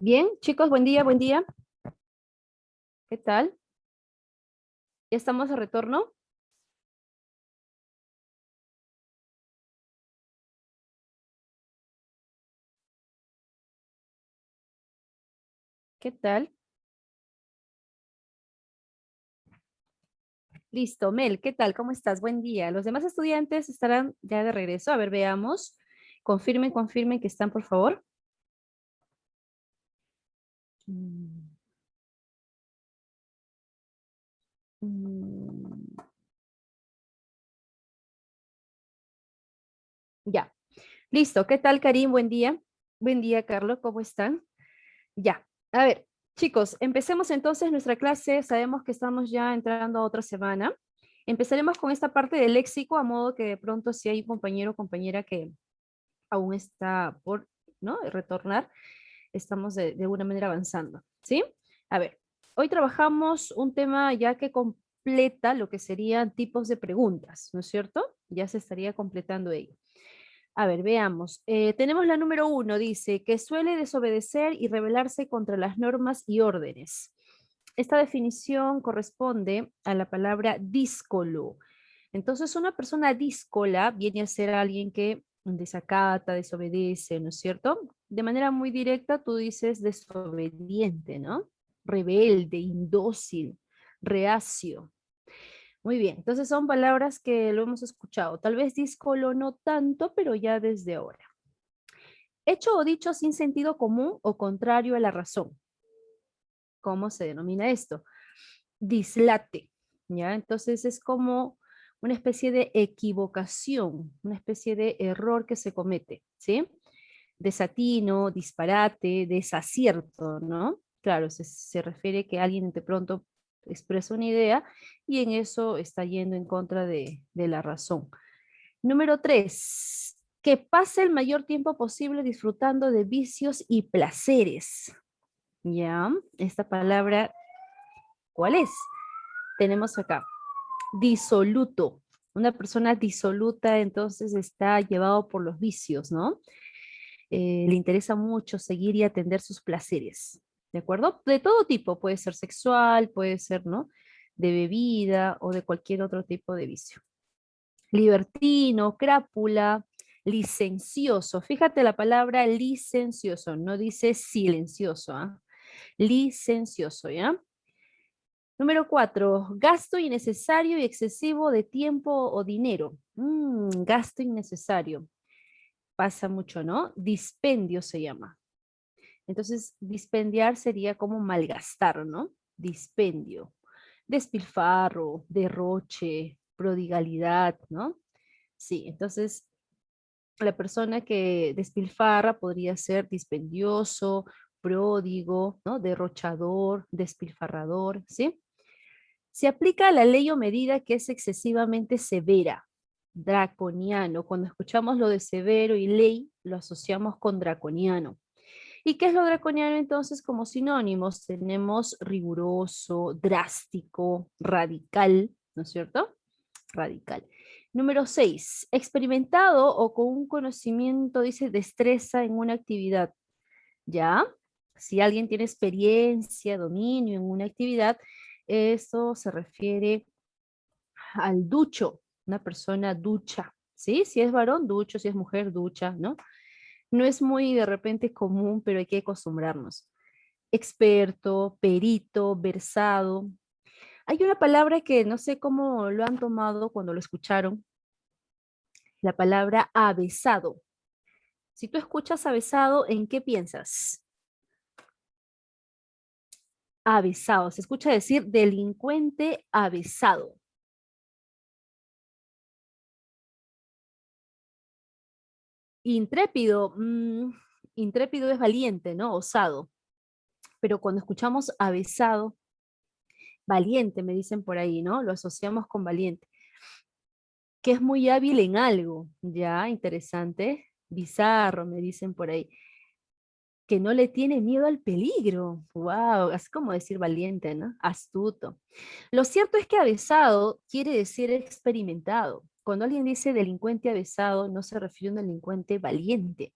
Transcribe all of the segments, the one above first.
Bien, chicos, buen día, buen día. ¿Qué tal? ¿Ya estamos de retorno? ¿Qué tal? Listo, Mel, ¿qué tal? ¿Cómo estás? Buen día. Los demás estudiantes estarán ya de regreso. A ver, veamos. Confirmen, confirmen que están, por favor. Mm, mm, ya. Listo. ¿Qué tal, Karim? Buen día. Buen día, Carlos. ¿Cómo están? Ya. A ver, chicos, empecemos entonces nuestra clase. Sabemos que estamos ya entrando a otra semana. Empezaremos con esta parte del léxico, a modo que de pronto si hay un compañero o compañera que aún está por, ¿no?, retornar, estamos de alguna manera avanzando, ¿sí? A ver, hoy trabajamos un tema ya que completa lo que serían tipos de preguntas, ¿no es cierto? Ya se estaría completando ello. A ver, veamos. Tenemos la número 1, dice, que suele desobedecer y rebelarse contra las normas y órdenes. Esta definición corresponde a la palabra díscolo. Entonces, una persona díscola viene a ser alguien que desacata, desobedece, ¿no es cierto? De manera muy directa, tú dices desobediente, ¿no? Rebelde, indócil, reacio. Muy bien, entonces son palabras que lo hemos escuchado. Tal vez díscolo no tanto, pero ya desde ahora. Hecho o dicho sin sentido común o contrario a la razón. ¿Cómo se denomina esto? Dislate, ¿ya? Entonces es como una especie de equivocación, una especie de error que se comete, ¿sí? Desatino, disparate, desacierto, ¿no? Claro, se refiere que alguien de pronto expresa una idea y en eso está yendo en contra de la razón. Número 3, que pase el mayor tiempo posible disfrutando de vicios y placeres. ¿Ya? Esta palabra, ¿cuál es? Tenemos acá, disoluto. Una persona disoluta entonces está llevado por los vicios, ¿no? Le interesa mucho seguir y atender sus placeres, ¿de acuerdo? De todo tipo, puede ser sexual, puede ser, ¿no?, de bebida o de cualquier otro tipo de vicio. Libertino, crápula, licencioso. Fíjate la palabra licencioso, no dice silencioso, ¿ah? Licencioso, ¿ya? Número 4, gasto innecesario y excesivo de tiempo o dinero. Gasto innecesario. Pasa mucho, ¿no? Dispendio se llama. Entonces, dispendiar sería como malgastar, ¿no? Dispendio. Despilfarro, derroche, prodigalidad, ¿no? Sí, entonces la persona que despilfarra podría ser dispendioso, pródigo, ¿no? Derrochador, despilfarrador, ¿sí? Se aplica a la ley o medida que es excesivamente severa, draconiano. Cuando escuchamos lo de severo y ley, lo asociamos con draconiano. ¿Y qué es lo draconiano entonces como sinónimos? Tenemos riguroso, drástico, radical, ¿no es cierto? Radical. Número 6, experimentado o con un conocimiento, dice, destreza en una actividad. ¿Ya? Si alguien tiene experiencia, dominio en una actividad, eso se refiere al ducho, una persona ducha, ¿sí? Si es varón, ducho, si es mujer, ducha, ¿no? No es muy de repente común, pero hay que acostumbrarnos. Experto, perito, versado. Hay una palabra que no sé cómo lo han tomado cuando lo escucharon, la palabra avesado. Si tú escuchas avesado, ¿en qué piensas? Avesado, se escucha decir delincuente avesado. Intrépido, intrépido es valiente, ¿no? Osado. Pero cuando escuchamos avesado, valiente, me dicen por ahí, ¿no? Lo asociamos con valiente. Que es muy hábil en algo, ya, interesante. Bizarro, me dicen por ahí. Que no le tiene miedo al peligro. Wow, es como decir valiente, ¿no? Astuto. Lo cierto es que avesado quiere decir experimentado. Cuando alguien dice delincuente avesado, no se refiere a un delincuente valiente,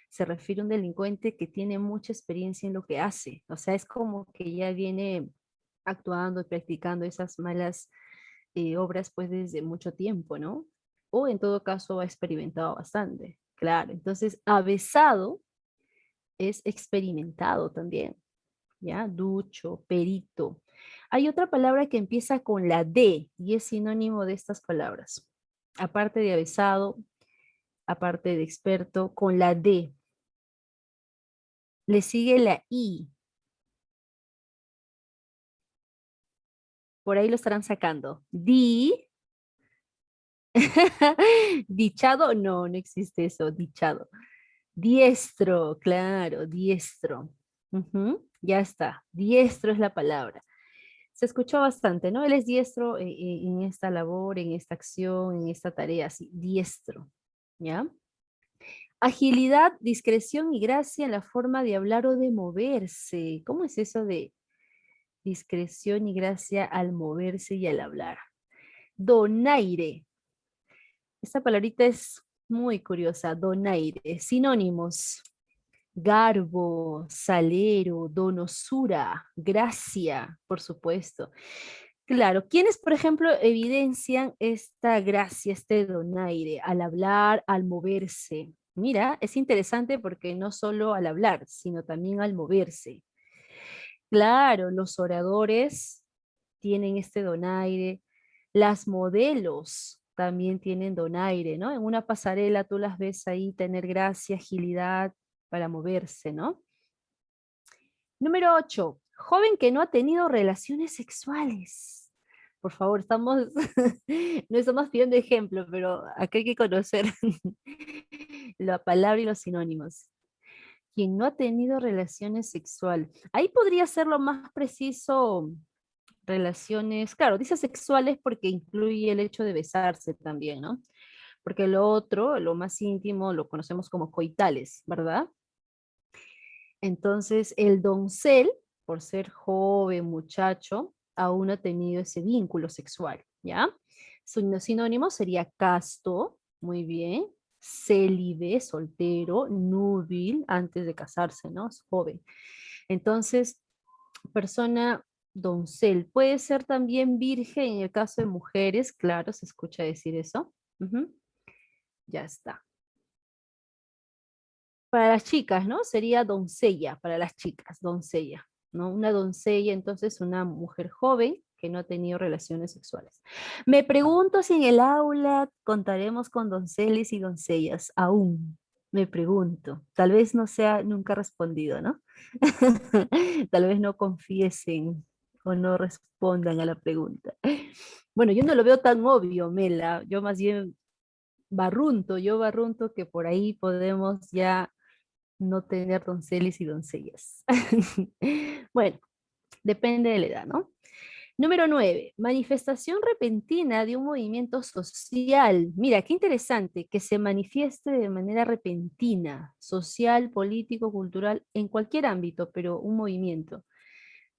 se refiere a un delincuente que tiene mucha experiencia en lo que hace. O sea, es como que ya viene actuando y practicando esas malas obras pues desde mucho tiempo, ¿no? O en todo caso ha experimentado bastante. Claro, entonces avesado es experimentado también, ¿ya? Ducho, perito. Hay otra palabra que empieza con la D y es sinónimo de estas palabras. Aparte de avesado, aparte de experto, con la D. Le sigue la I. Por ahí lo estarán sacando. Di. Dichado, no, no existe eso, dichado. Diestro, claro, diestro. Ujú, ya está, diestro es la palabra. Se escuchó bastante, ¿no? Él es diestro en esta labor, en esta acción, en esta tarea, sí, diestro, ¿ya? Agilidad, discreción y gracia en la forma de hablar o de moverse. ¿Cómo es eso de discreción y gracia al moverse y al hablar? Donaire. Esta palabrita es muy curiosa, donaire. Sinónimos: garbo, salero, donosura, gracia, por supuesto. Claro, ¿quiénes, por ejemplo, evidencian esta gracia, este donaire, al hablar, al moverse? Mira, es interesante porque no solo al hablar, sino también al moverse. Claro, los oradores tienen este donaire, las modelos también tienen donaire, ¿no? En una pasarela tú las ves ahí tener gracia, agilidad para moverse, ¿no? Número 8, joven que no ha tenido relaciones sexuales. Por favor, estamos, no estamos pidiendo ejemplo, pero acá hay que conocer la palabra y los sinónimos. Quien no ha tenido relaciones sexuales. Ahí podría ser lo más preciso, relaciones, claro, dice sexuales porque incluye el hecho de besarse también, ¿no? Porque lo otro, lo más íntimo, lo conocemos como coitales, ¿verdad? Entonces, el doncel, por ser joven, muchacho, aún no ha tenido ese vínculo sexual, ¿ya? Su sinónimo sería casto, muy bien, célibe, soltero, núbil, antes de casarse, ¿no? Es joven. Entonces, persona doncel, puede ser también virgen en el caso de mujeres, claro, se escucha decir eso. Ujú, ya está. Para las chicas, ¿no? Sería doncella, para las chicas, doncella, ¿no? Una doncella, entonces, una mujer joven que no ha tenido relaciones sexuales. Me pregunto si en el aula contaremos con donceles y doncellas, aún. Me pregunto, tal vez no sea nunca respondido, ¿no? Tal vez no confiesen o no respondan a la pregunta. Bueno, yo no lo veo tan obvio, Mela. Yo más bien yo barrunto que por ahí podemos ya no tener donceles y doncellas. Bueno, depende de la edad, ¿no? Número 9, manifestación repentina de un movimiento social. Mira, qué interesante que se manifieste de manera repentina, social, político, cultural, en cualquier ámbito, pero un movimiento.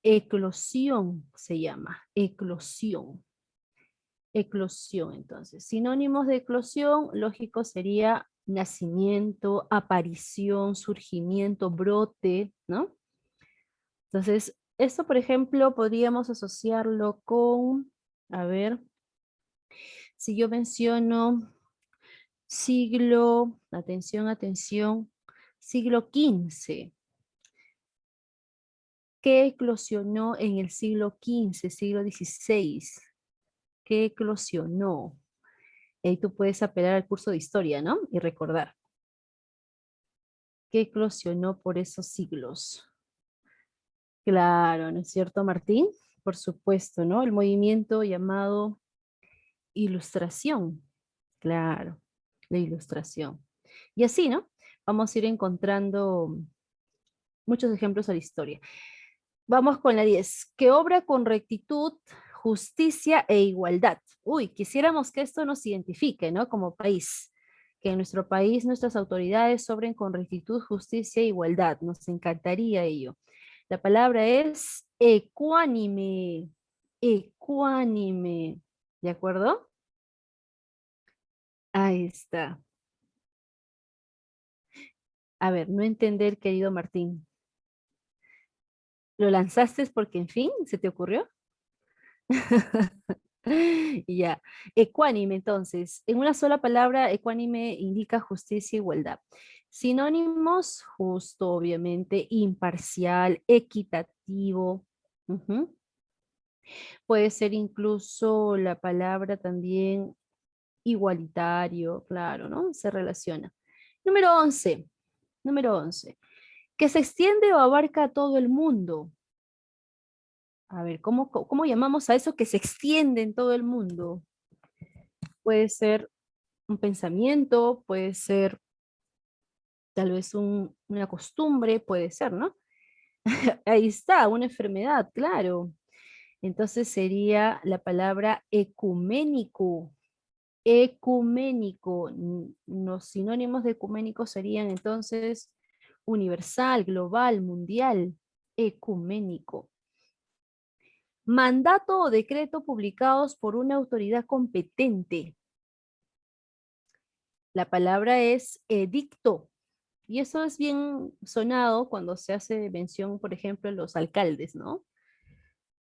Eclosión se llama, eclosión. Eclosión, entonces. Sinónimos de eclosión, lógico, sería nacimiento, aparición, surgimiento, brote, ¿no? Entonces, esto, por ejemplo, podríamos asociarlo con, a ver, si yo menciono siglo, atención, atención, siglo XV. ¿Qué eclosionó en el siglo XV, siglo XVI? ¿Qué eclosionó? Ahí tú puedes apelar al curso de historia, ¿no? Y recordar. ¿Qué eclosionó por esos siglos? Claro, ¿no es cierto, Martín? Por supuesto, ¿no? El movimiento llamado ilustración. Claro, la ilustración. Y así, ¿no? Vamos a ir encontrando muchos ejemplos a la historia. Vamos con la 10. Que obra con rectitud, justicia e igualdad. Uy, quisiéramos que esto nos identifique, ¿no? Como país. Que en nuestro país nuestras autoridades obren con rectitud, justicia e igualdad. Nos encantaría ello. La palabra es ecuánime. Ecuánime. ¿De acuerdo? Ahí está. A ver, no entender, querido Martín. ¿Lo lanzaste porque, en fin, se te ocurrió? Ya. Ecuánime, entonces. En una sola palabra, ecuánime indica justicia e igualdad. Sinónimos, justo, obviamente, imparcial, equitativo. Ujú. Puede ser incluso la palabra también igualitario, claro, ¿no? Se relaciona. Número 11. Número 11. Que se extiende o abarca a todo el mundo. A ver, ¿cómo llamamos a eso que se extiende en todo el mundo? Puede ser un pensamiento, puede ser tal vez una costumbre, puede ser, ¿no? Ahí está, una enfermedad, claro. Entonces sería la palabra ecuménico. Ecuménico. Los sinónimos de ecuménico serían entonces universal, global, mundial, ecuménico. Mandato o decreto publicados por una autoridad competente. La palabra es edicto. Y eso es bien sonado cuando se hace mención, por ejemplo, en los alcaldes, ¿no?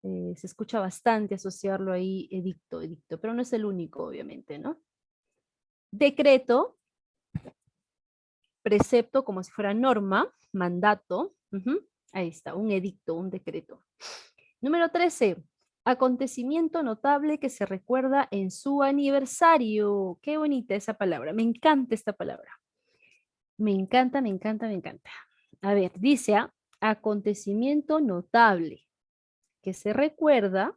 Se escucha bastante asociarlo ahí, edicto, edicto, pero no es el único, obviamente, ¿no? Decreto, precepto como si fuera norma, mandato, ahí está, un edicto, un decreto. Número 13, acontecimiento notable que se recuerda en su aniversario. Qué bonita esa palabra, me encanta esta palabra. Me encanta, me encanta, me encanta. A ver, dice acontecimiento notable que se recuerda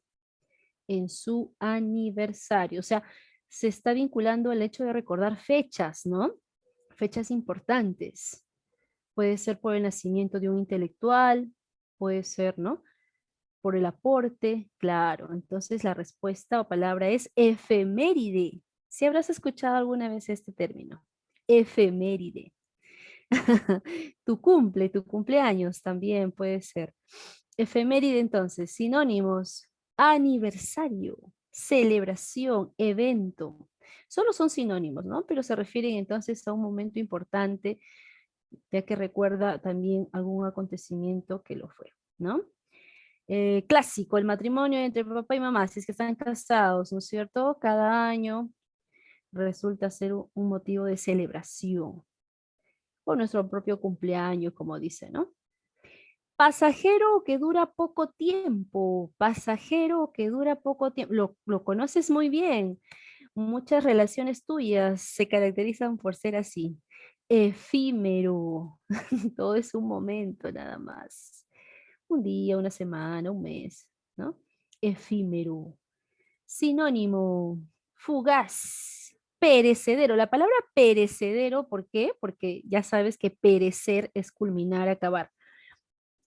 en su aniversario. O sea, se está vinculando al hecho de recordar fechas, ¿no? Fechas importantes. Puede ser por el nacimiento de un intelectual, puede ser, ¿no? Por el aporte, claro. Entonces la respuesta o palabra es efeméride. Si habrás escuchado alguna vez este término, efeméride. Tu cumpleaños también puede ser. Efeméride entonces, sinónimos, aniversario, celebración, evento. Solo son sinónimos, ¿no? Pero se refieren entonces a un momento importante, ya que recuerda también algún acontecimiento que lo fue, ¿no? Clásico, el matrimonio entre papá y mamá, si es que están casados, ¿no es cierto? Cada año resulta ser un motivo de celebración, o nuestro propio cumpleaños, como dice, ¿no? Pasajero que dura poco tiempo, pasajero que dura poco tiempo, lo conoces muy bien. Muchas relaciones tuyas se caracterizan por ser así. Efímero, todo es un momento nada más. Un día, una semana, un mes, ¿no? Efímero. Sinónimo, fugaz, perecedero. La palabra perecedero, ¿por qué? Porque ya sabes que perecer es culminar, acabar.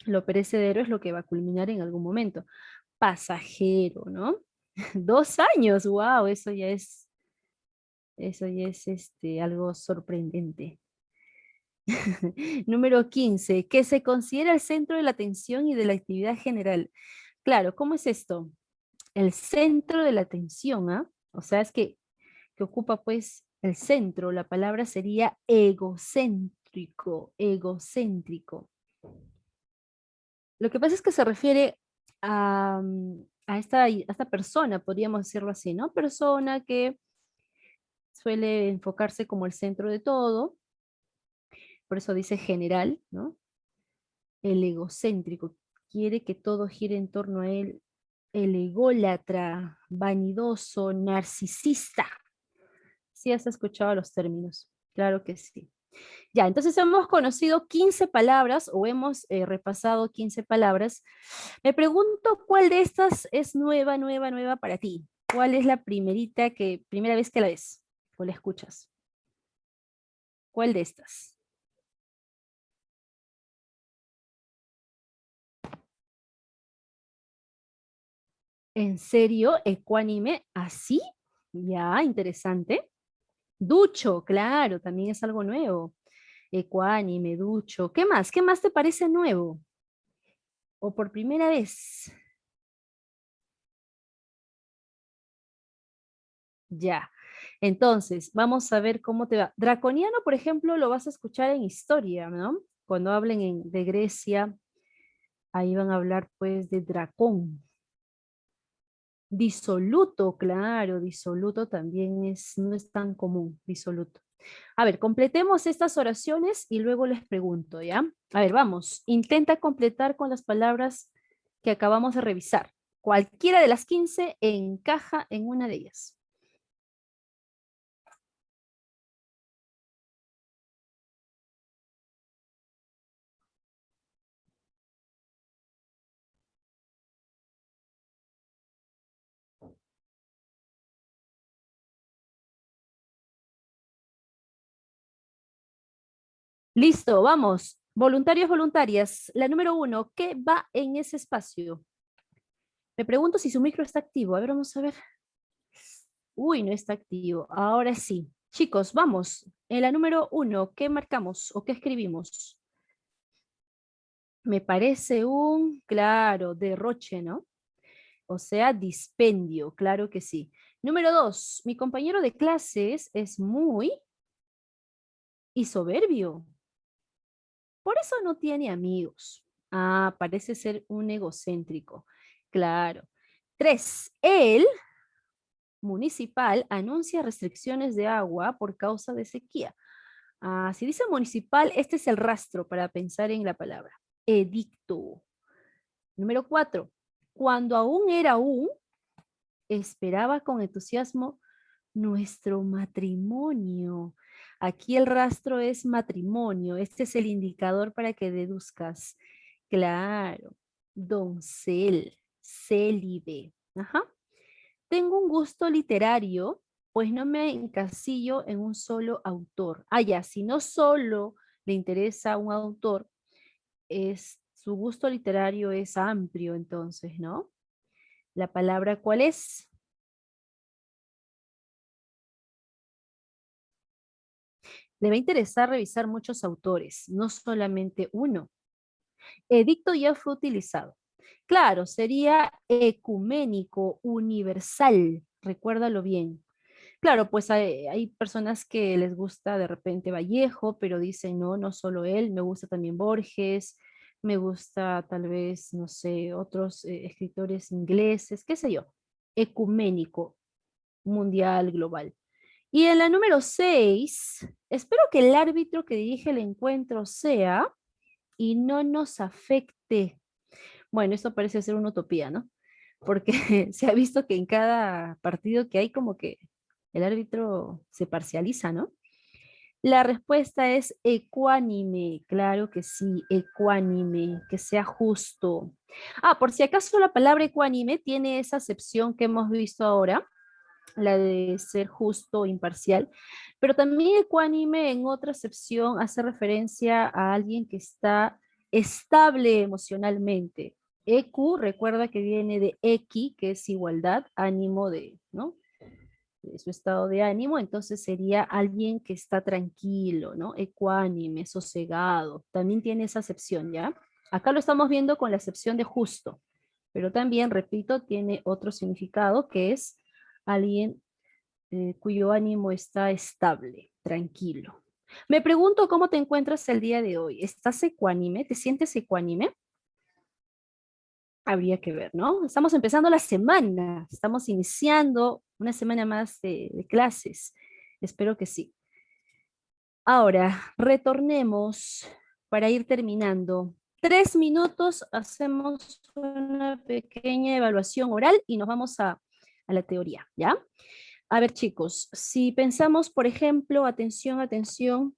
Lo perecedero es lo que va a culminar en algún momento. Pasajero, ¿no? 2 años, wow, eso ya es algo sorprendente. Número 15, que se considera el centro de la atención y de la actividad general. Claro, ¿cómo es esto? El centro de la atención, ¿ah? O sea, es que ocupa pues el centro, la palabra sería egocéntrico, egocéntrico. Lo que pasa es que se refiere a esta persona, podríamos decirlo así, ¿no? Persona que suele enfocarse como el centro de todo, por eso dice general, ¿no? El egocéntrico, quiere que todo gire en torno a él. El ególatra, vanidoso, narcisista. Sí has escuchado los términos, claro que sí. Ya, entonces hemos conocido 15 palabras o hemos repasado 15 palabras. Me pregunto cuál de estas es nueva, nueva, nueva para ti. ¿Cuál es la primera vez que la ves o la escuchas? ¿Cuál de estas? ¿En serio? ¿Ecuánime? ¿Así? Ya, interesante. Ducho, claro, también es algo nuevo. Ecuánime, ducho. ¿Qué más? ¿Qué más te parece nuevo? ¿O por primera vez? Ya. Entonces, vamos a ver cómo te va. Draconiano, por ejemplo, lo vas a escuchar en historia, ¿no? Cuando hablen de Grecia, ahí van a hablar pues de dracón. Disoluto, claro, disoluto también no es tan común, disoluto. A ver, completemos estas oraciones y luego les pregunto, ¿ya? A ver, vamos, intenta completar con las palabras que acabamos de revisar. Cualquiera de las 15 encaja en una de ellas. Listo, vamos. Voluntarios, voluntarias. La número 1, ¿qué va en ese espacio? Me pregunto si su micro está activo. A ver, vamos a ver. Uy, no está activo. Ahora sí. Chicos, vamos. En la número 1, ¿qué marcamos o qué escribimos? Me parece claro, derroche, ¿no? O sea, dispendio, claro que sí. Número 2, mi compañero de clases es muy y soberbio. Por eso no tiene amigos. Ah, parece ser un egocéntrico. Claro. 3, él, municipal, anuncia restricciones de agua por causa de sequía. Ah, si dice municipal, este es el rastro para pensar en la palabra. Edicto. Número 4, cuando aún era esperaba con entusiasmo nuestro matrimonio. Aquí el rastro es matrimonio. Este es el indicador para que deduzcas. Claro, doncel, célibe. Ajá. Tengo un gusto literario, pues no me encasillo en un solo autor. Ah, ya, si no solo le interesa un autor, su gusto literario es amplio, entonces, ¿no? La palabra, ¿cuál es? Le va a interesar revisar muchos autores, no solamente uno. Edicto ya fue utilizado. Claro, sería ecuménico, universal, recuérdalo bien. Claro, pues hay personas que les gusta de repente Vallejo, pero dicen, no, no solo él, me gusta también Borges, me gusta tal vez, no sé, otros escritores ingleses, qué sé yo, ecuménico, mundial, global. Y en la número 6, espero que el árbitro que dirige el encuentro sea y no nos afecte. Bueno, esto parece ser una utopía, ¿no? Porque se ha visto que en cada partido que hay como que el árbitro se parcializa, ¿no? La respuesta es ecuánime, claro que sí, ecuánime, que sea justo. Ah, por si acaso la palabra ecuánime tiene esa acepción que hemos visto ahora, la de ser justo, imparcial, pero también ecuánime en otra acepción hace referencia a alguien que está estable emocionalmente. EQ, recuerda que viene de equi, que es igualdad, ánimo de, ¿no? De su estado de ánimo, entonces sería alguien que está tranquilo, ¿no? Ecuánime, sosegado. También tiene esa acepción, ¿ya? Acá lo estamos viendo con la acepción de justo, pero también, repito, tiene otro significado que es alguien cuyo ánimo está estable, tranquilo. Me pregunto cómo te encuentras el día de hoy. ¿Estás ecuánime? ¿Te sientes ecuánime? Habría que ver, ¿no? Estamos empezando la semana, estamos iniciando una semana más de clases. Espero que sí. Ahora, retornemos para ir terminando. 3 minutos, hacemos una pequeña evaluación oral y nos vamos a la teoría, ¿ya? A ver, chicos, si pensamos, por ejemplo, atención, atención,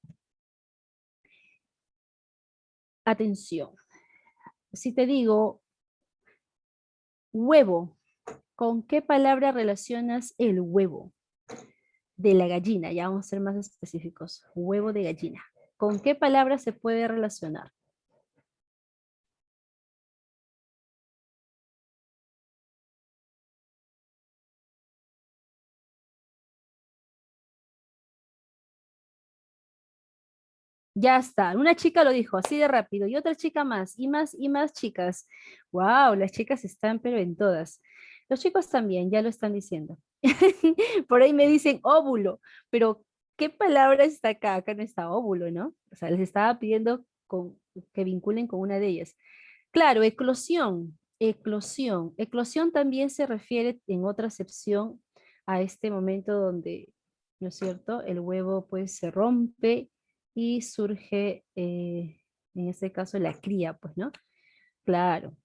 atención. Si te digo huevo, ¿con qué palabra relacionas el huevo? De la gallina, ya vamos a ser más específicos. Huevo de gallina. ¿Con qué palabra se puede relacionar? Ya está. Una chica lo dijo así de rápido y otra chica más y más y más chicas. Wow, las chicas están pero en todas. Los chicos también, ya lo están diciendo. Por ahí me dicen óvulo, pero ¿qué palabra está acá? Acá no está óvulo, ¿no? O sea, les estaba pidiendo que vinculen con una de ellas. Claro, eclosión, eclosión. Eclosión también se refiere en otra acepción a este momento donde, ¿no es cierto? El huevo pues se rompe y surge, en este caso, la cría, pues, ¿no? Claro,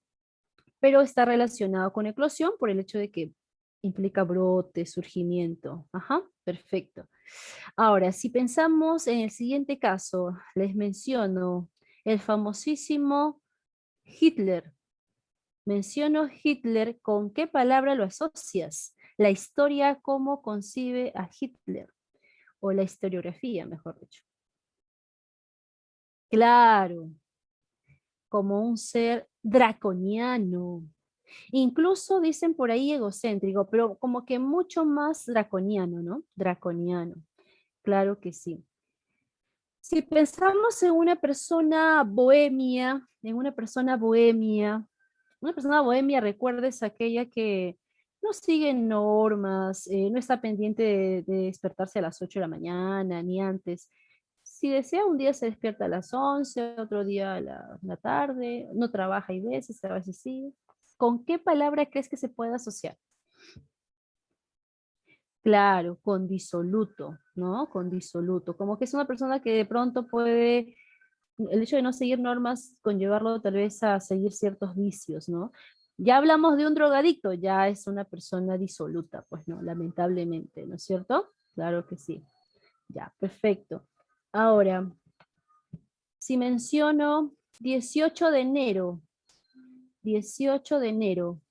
pero está relacionado con eclosión por el hecho de que implica brote, surgimiento. Ajá, perfecto. Ahora, si pensamos en el siguiente caso, les menciono el famosísimo Hitler. Menciono Hitler, ¿con qué palabra lo asocias? La historia, ¿cómo concibe a Hitler? O la historiografía, mejor dicho. Claro, como un ser draconiano. Incluso dicen por ahí egocéntrico, pero como que mucho más draconiano, ¿no? Draconiano, claro que sí. Si pensamos en una persona bohemia, una persona bohemia, recuerda, es aquella que no sigue normas, no está pendiente de despertarse a las 8 de la mañana, ni antes. Si desea, un día se despierta a las 11, otro día a la tarde, no trabaja y a veces sí. ¿Con qué palabra crees que se puede asociar? Claro, con disoluto, ¿no? Con disoluto. Como que es una persona que de pronto puede, el hecho de no seguir normas, conllevarlo tal vez a seguir ciertos vicios, ¿no? Ya hablamos de un drogadicto, ya es una persona disoluta, pues no, lamentablemente, ¿no es cierto? Claro que sí. Ya, perfecto. Ahora, si menciono 18 de enero, 18 de enero,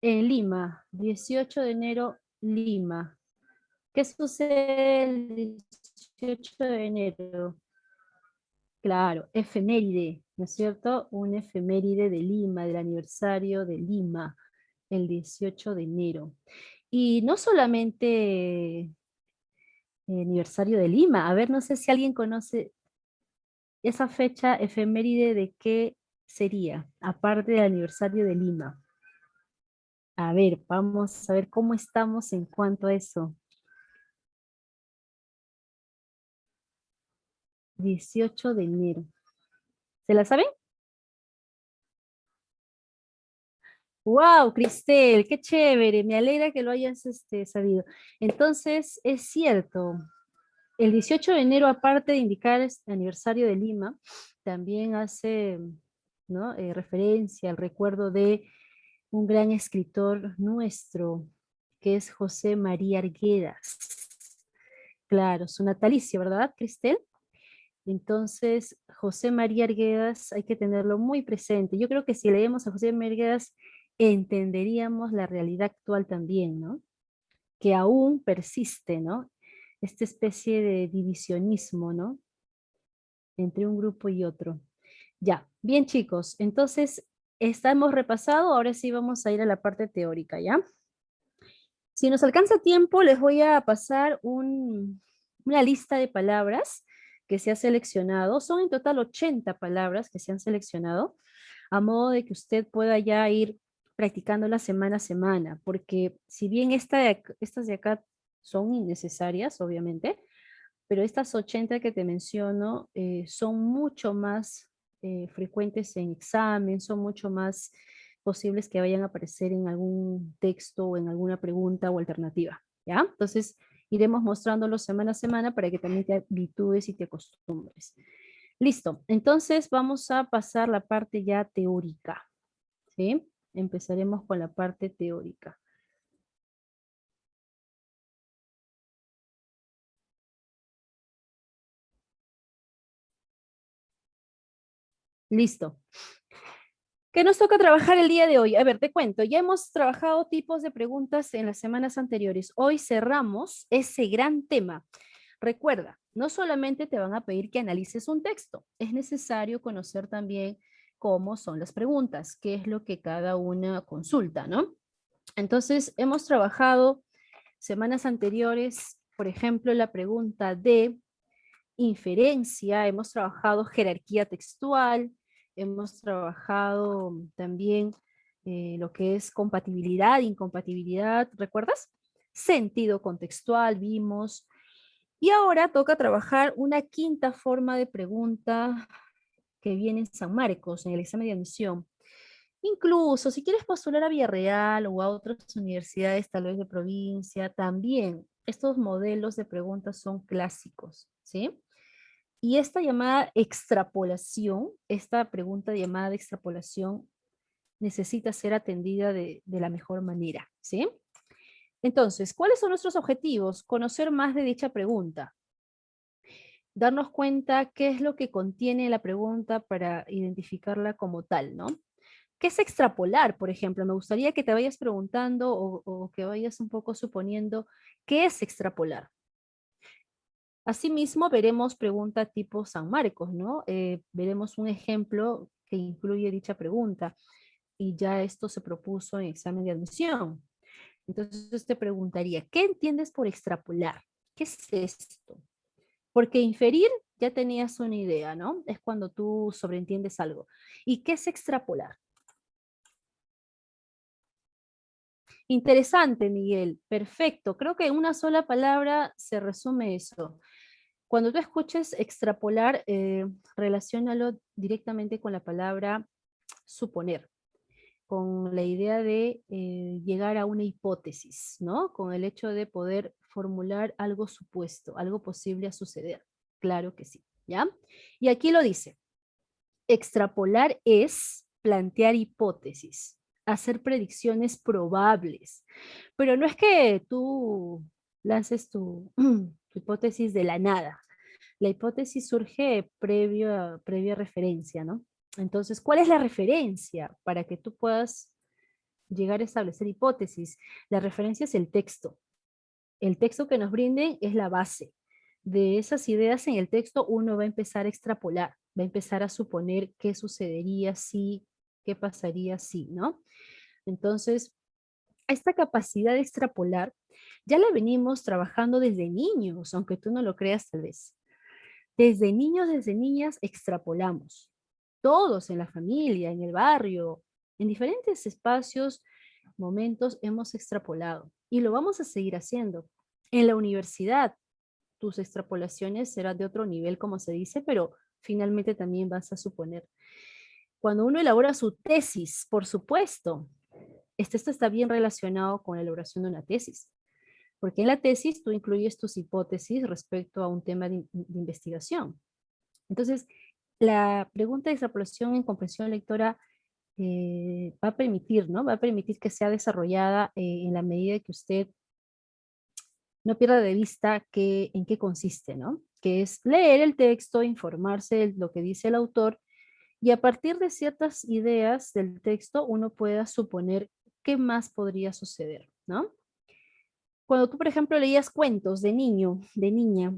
en Lima, 18 de enero, Lima. ¿Qué sucede el 18 de enero? Claro, efeméride, ¿no es cierto? Un efeméride de Lima, del aniversario de Lima, el 18 de enero. Y no solamente el aniversario de Lima, a ver, no sé si alguien conoce esa fecha efeméride de qué sería, aparte del aniversario de Lima. A ver, vamos a ver cómo estamos en cuanto a eso. 18 de enero. ¿Se la saben? Wow, Cristel, qué chévere, me alegra que lo hayas sabido. Entonces, es cierto, el 18 de enero, aparte de indicar este aniversario de Lima, también hace, ¿no? Referencia al recuerdo de un gran escritor nuestro, que es José María Arguedas. Claro, su natalicio, ¿verdad, Cristel? Entonces, José María Arguedas hay que tenerlo muy presente. Yo creo que si leemos a José María Arguedas, entenderíamos la realidad actual también, ¿no? Que aún persiste, ¿no? Esta especie de divisionismo, ¿no? Entre un grupo y otro. Ya, bien chicos, entonces estamos repasado, ahora sí vamos a ir a la parte teórica, ¿ya? Si nos alcanza tiempo, les voy a pasar una lista de palabras que se ha seleccionado. Son en total 80 palabras que se han seleccionado, a modo de que usted pueda ya ir practicándola semana a semana, porque si bien estas de acá son innecesarias, obviamente, pero estas 80 que te menciono son mucho más frecuentes en examen, son mucho más posibles que vayan a aparecer en algún texto o en alguna pregunta o alternativa, ¿ya? Entonces, iremos mostrándolo semana a semana para que también te habitúes y te acostumbres. Listo, entonces vamos a pasar la parte ya teórica, ¿sí? Empezaremos con la parte teórica. Listo. ¿Qué nos toca trabajar el día de hoy? A ver, te cuento, ya hemos trabajado tipos de preguntas en las semanas anteriores. Hoy cerramos ese gran tema. Recuerda, no solamente te van a pedir que analices un texto, es necesario conocer también cómo son las preguntas, qué es lo que cada una consulta, ¿no? Entonces, hemos trabajado semanas anteriores, por ejemplo, la pregunta de inferencia, hemos trabajado jerarquía textual, hemos trabajado también lo que es compatibilidad, incompatibilidad, ¿recuerdas? Sentido contextual, vimos. Y ahora toca trabajar una quinta forma de pregunta que viene en San Marcos, en el examen de admisión. Incluso si quieres postular a Villarreal o a otras universidades, tal vez de provincia, también estos modelos de preguntas son clásicos, ¿sí? Y esta llamada extrapolación, esta pregunta llamada de extrapolación, necesita ser atendida de la mejor manera, ¿sí? Entonces, ¿cuáles son nuestros objetivos? Conocer más de dicha pregunta, darnos cuenta qué es lo que contiene la pregunta para identificarla como tal, ¿no? ¿Qué es extrapolar, por ejemplo? Me gustaría que te vayas preguntando o que vayas un poco suponiendo qué es extrapolar. Asimismo, veremos pregunta tipo San Marcos, ¿no? Veremos un ejemplo que incluye dicha pregunta y ya esto se propuso en examen de admisión. Entonces te preguntaría, ¿qué entiendes por extrapolar? ¿Qué es esto? Porque inferir ya tenías una idea, ¿no? Es cuando tú sobreentiendes algo. ¿Y qué es extrapolar? Interesante, Miguel. Perfecto. Creo que en una sola palabra se resume eso. Cuando tú escuches extrapolar, relaciónalo directamente con la palabra suponer, con la idea de llegar a una hipótesis, ¿no? Con el hecho de poder formular algo supuesto, algo posible a suceder. Claro que sí, ¿ya? Y aquí lo dice. Extrapolar es plantear hipótesis, hacer predicciones probables, pero no es que tú lances tu hipótesis de la nada. La hipótesis surge previa referencia, ¿no? Entonces, ¿cuál es la referencia para que tú puedas llegar a establecer hipótesis? La referencia es el texto. El texto que nos brinden es la base. De esas ideas en el texto uno va a empezar a extrapolar, va a empezar a suponer qué sucedería si, qué pasaría si, ¿no? Entonces, esta capacidad de extrapolar ya la venimos trabajando desde niños, aunque tú no lo creas tal vez. Desde niños, desde niñas, extrapolamos. Todos en la familia, en el barrio, en diferentes espacios, momentos hemos extrapolado y lo vamos a seguir haciendo. En la universidad, tus extrapolaciones serán de otro nivel, como se dice, pero finalmente también vas a suponer. Cuando uno elabora su tesis, por supuesto, esto está bien relacionado con la elaboración de una tesis, porque en la tesis tú incluyes tus hipótesis respecto a un tema de investigación. Entonces, la pregunta de extrapolación en comprensión lectora va a permitir, ¿no? Va a permitir que sea desarrollada en la medida que usted no pierda de vista en qué consiste, ¿no? Que es leer el texto, informarse de lo que dice el autor y a partir de ciertas ideas del texto uno pueda suponer qué más podría suceder, ¿no? Cuando tú, por ejemplo, leías cuentos de niño, de niña,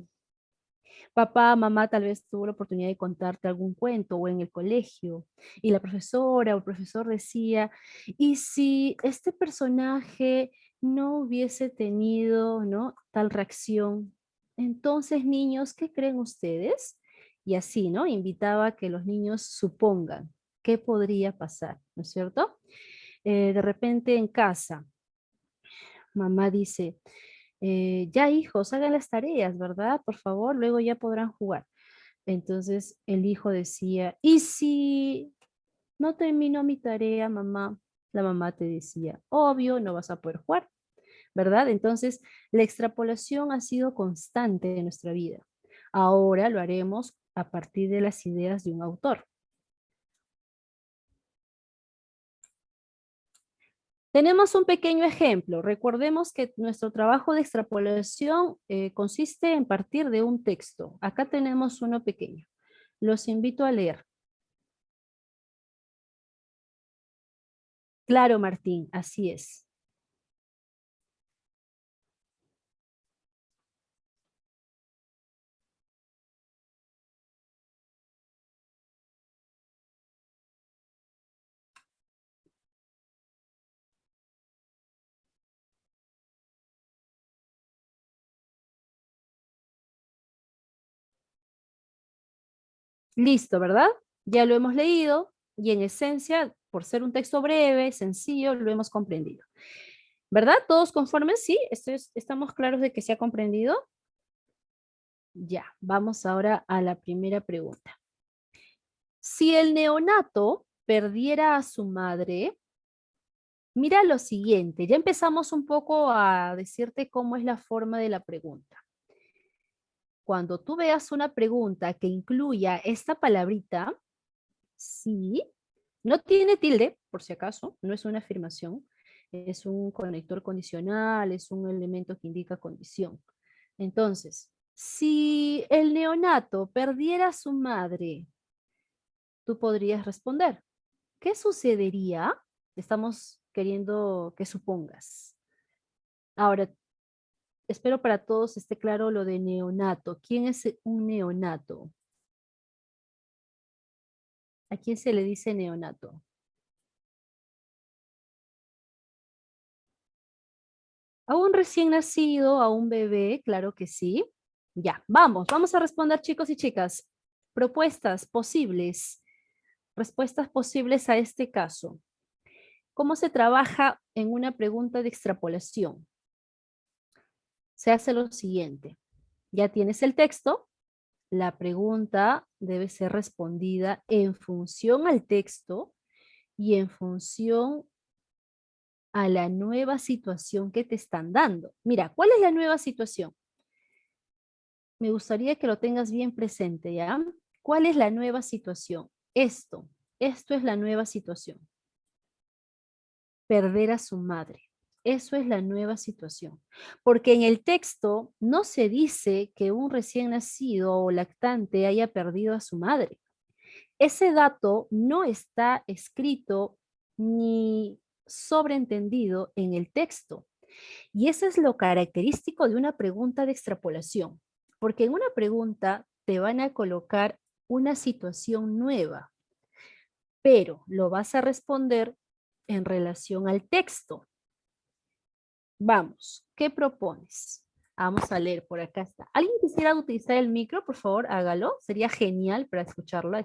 papá, mamá tal vez tuvo la oportunidad de contarte algún cuento o en el colegio y la profesora o el profesor decía, ¿y si este personaje no hubiese tenido, ¿no? tal reacción? Entonces, niños, ¿qué creen ustedes? Y así, ¿no? Invitaba a que los niños supongan qué podría pasar, ¿no es cierto? De repente en casa, mamá dice, ya hijos, hagan las tareas, ¿verdad? Por favor, luego ya podrán jugar. Entonces el hijo decía, ¿y si no termino mi tarea, mamá? La mamá te decía, obvio, no vas a poder jugar, ¿verdad? Entonces la extrapolación ha sido constante en nuestra vida. Ahora lo haremos a partir de las ideas de un autor. Tenemos un pequeño ejemplo. Recordemos que nuestro trabajo de extrapolación consiste en partir de un texto. Acá tenemos uno pequeño. Los invito a leer. Claro, Martín, así es. Listo, ¿verdad? Ya lo hemos leído y en esencia, por ser un texto breve, sencillo, lo hemos comprendido. ¿Verdad? ¿Todos conformes? Sí, estamos claros de que se ha comprendido. Ya, vamos ahora a la primera pregunta. Si el neonato perdiera a su madre, mira lo siguiente, ya empezamos un poco a decirte cómo es la forma de la pregunta. Cuando tú veas una pregunta que incluya esta palabrita, sí, no tiene tilde, por si acaso, no es una afirmación, es un conector condicional, es un elemento que indica condición. Entonces, si el neonato perdiera a su madre, tú podrías responder, ¿qué sucedería? Estamos queriendo que supongas. Ahora, espero para todos esté claro lo de neonato. ¿Quién es un neonato? ¿A quién se le dice neonato? A un recién nacido, a un bebé, claro que sí. Ya, vamos a responder chicos y chicas. Propuestas posibles, respuestas posibles a este caso. ¿Cómo se trabaja en una pregunta de extrapolación? Se hace lo siguiente. Ya tienes el texto, la pregunta debe ser respondida en función al texto y en función a la nueva situación que te están dando. Mira, ¿cuál es la nueva situación? Me gustaría que lo tengas bien presente, ¿ya? ¿Cuál es la nueva situación? Esto es la nueva situación. Perder a su madre. Eso es la nueva situación. Porque en el texto no se dice que un recién nacido o lactante haya perdido a su madre. Ese dato no está escrito ni sobreentendido en el texto. Y eso es lo característico de una pregunta de extrapolación, porque en una pregunta te van a colocar una situación nueva, pero lo vas a responder en relación al texto. Vamos, ¿qué propones? Vamos a leer, por acá está. ¿Alguien quisiera utilizar el micro? Por favor, hágalo. Sería genial para escucharlo. A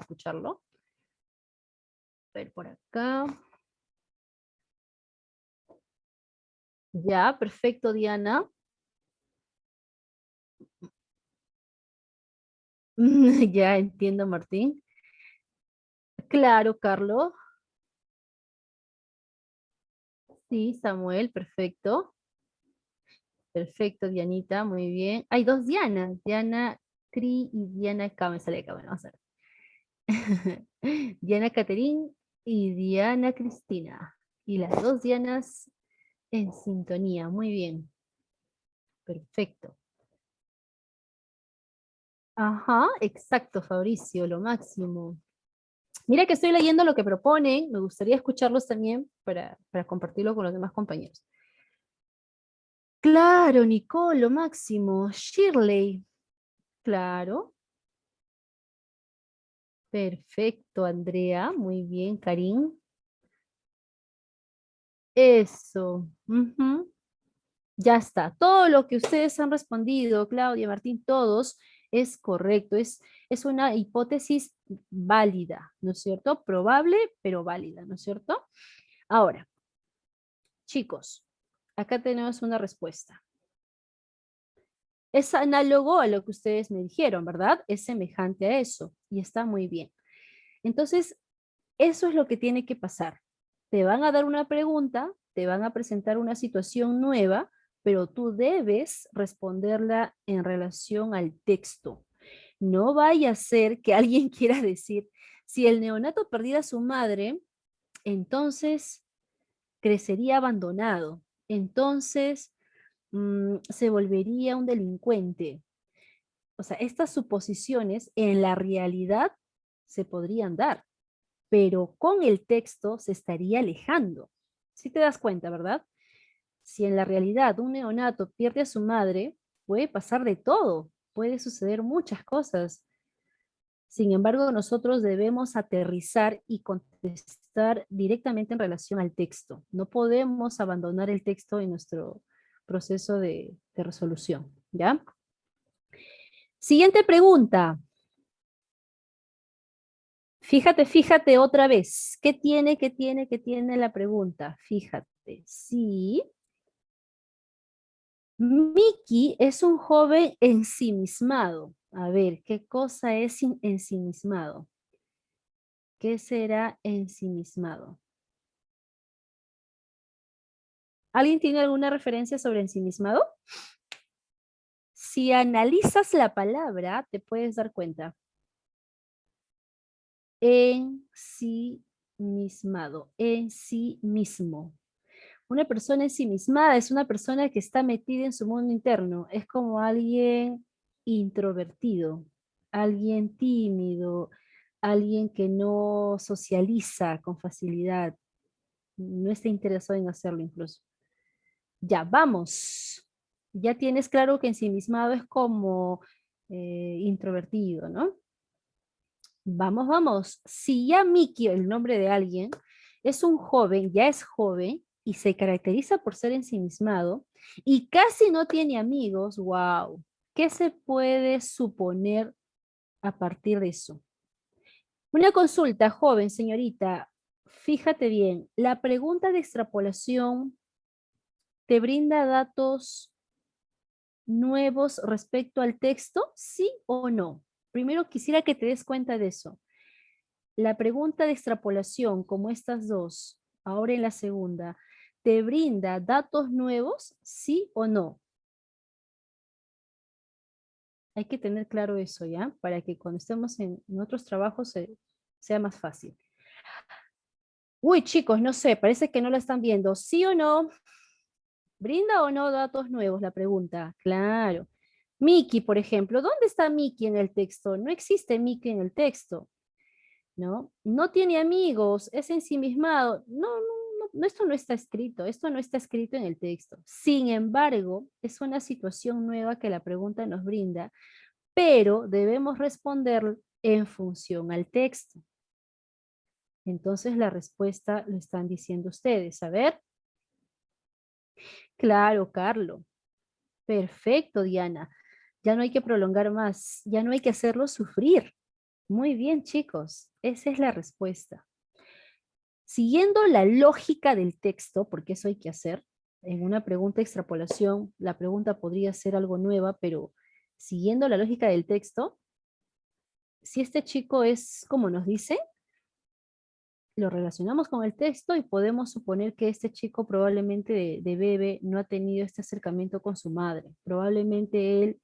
ver, por acá. Ya, perfecto, Diana. Ya entiendo, Martín. Claro, Carlos. Sí, Samuel, perfecto. Perfecto, Dianita, muy bien. Hay dos Dianas, Diana Cri y Diana K. Me sale acá, bueno, vamos a ver. Diana Caterín y Diana Cristina. Y las dos Dianas en sintonía, muy bien. Perfecto. Ajá, exacto, Fabricio, lo máximo. Mira que estoy leyendo lo que proponen, me gustaría escucharlos también para compartirlo con los demás compañeros. Claro, Nicole, lo máximo. Shirley, claro. Perfecto, Andrea. Muy bien, Karim. Eso. Ujú. Ya está. Todo lo que ustedes han respondido, Claudia, Martín, todos, es correcto. Es una hipótesis válida, ¿no es cierto? Probable, pero válida, ¿no es cierto? Ahora, chicos, acá tenemos una respuesta. Es análogo a lo que ustedes me dijeron, ¿verdad? Es semejante a eso y está muy bien. Entonces, eso es lo que tiene que pasar. Te van a dar una pregunta, te van a presentar una situación nueva, pero tú debes responderla en relación al texto. No vaya a ser que alguien quiera decir, si el neonato perdiera a su madre, entonces crecería abandonado, entonces se volvería un delincuente. O sea, estas suposiciones en la realidad se podrían dar, pero con el texto se estaría alejando. Si te das cuenta, ¿verdad? Si en la realidad un neonato pierde a su madre, puede pasar de todo, puede suceder muchas cosas. Sin embargo, nosotros debemos aterrizar y contestar directamente en relación al texto. No podemos abandonar el texto en nuestro proceso de resolución, ¿ya? Siguiente pregunta. Fíjate, fíjate otra vez. ¿Qué tiene la pregunta? Fíjate. Sí. Mickey es un joven ensimismado. A ver, ¿qué cosa es ensimismado? ¿Qué será ensimismado? ¿Alguien tiene alguna referencia sobre ensimismado? Si analizas la palabra, te puedes dar cuenta. En sí mismado, en sí mismo. Una persona ensimismada es una persona que está metida en su mundo interno. Es como alguien introvertido, alguien tímido, alguien que no socializa con facilidad, no está interesado en hacerlo incluso. Ya, vamos. Ya tienes claro que ensimismado es como introvertido, ¿no? Vamos, vamos. Si ya Miki, el nombre de alguien, es un joven, ya es joven y se caracteriza por ser ensimismado y casi no tiene amigos, wow. ¿Qué se puede suponer a partir de eso? Una consulta, joven, señorita. Fíjate bien, la pregunta de extrapolación te brinda datos nuevos respecto al texto, ¿sí o no? Primero quisiera que te des cuenta de eso. La pregunta de extrapolación, como estas dos, ahora en la segunda, ¿te brinda datos nuevos, sí o no? Hay que tener claro eso, ¿ya? Para que cuando estemos en otros trabajos sea más fácil. Uy, chicos, no sé, parece que no la están viendo. ¿Sí o no? ¿Brinda o no datos nuevos la pregunta? Claro. Miki, por ejemplo, ¿dónde está Miki en el texto? No existe Miki en el texto. ¿No? No tiene amigos, es ensimismado. No, no, no, esto no está escrito, esto no está escrito en el texto. Sin embargo, es una situación nueva que la pregunta nos brinda, pero debemos responder en función al texto. Entonces la respuesta lo están diciendo ustedes. A ver. Claro, Carlos. Perfecto, Diana. Ya no hay que prolongar más, ya no hay que hacerlo sufrir. Muy bien, chicos. Esa es la respuesta. Siguiendo la lógica del texto, porque eso hay que hacer, en una pregunta de extrapolación, la pregunta podría ser algo nueva, pero siguiendo la lógica del texto, si este chico es como nos dice, lo relacionamos con el texto y podemos suponer que este chico probablemente de bebé no ha tenido este acercamiento con su madre. Probablemente él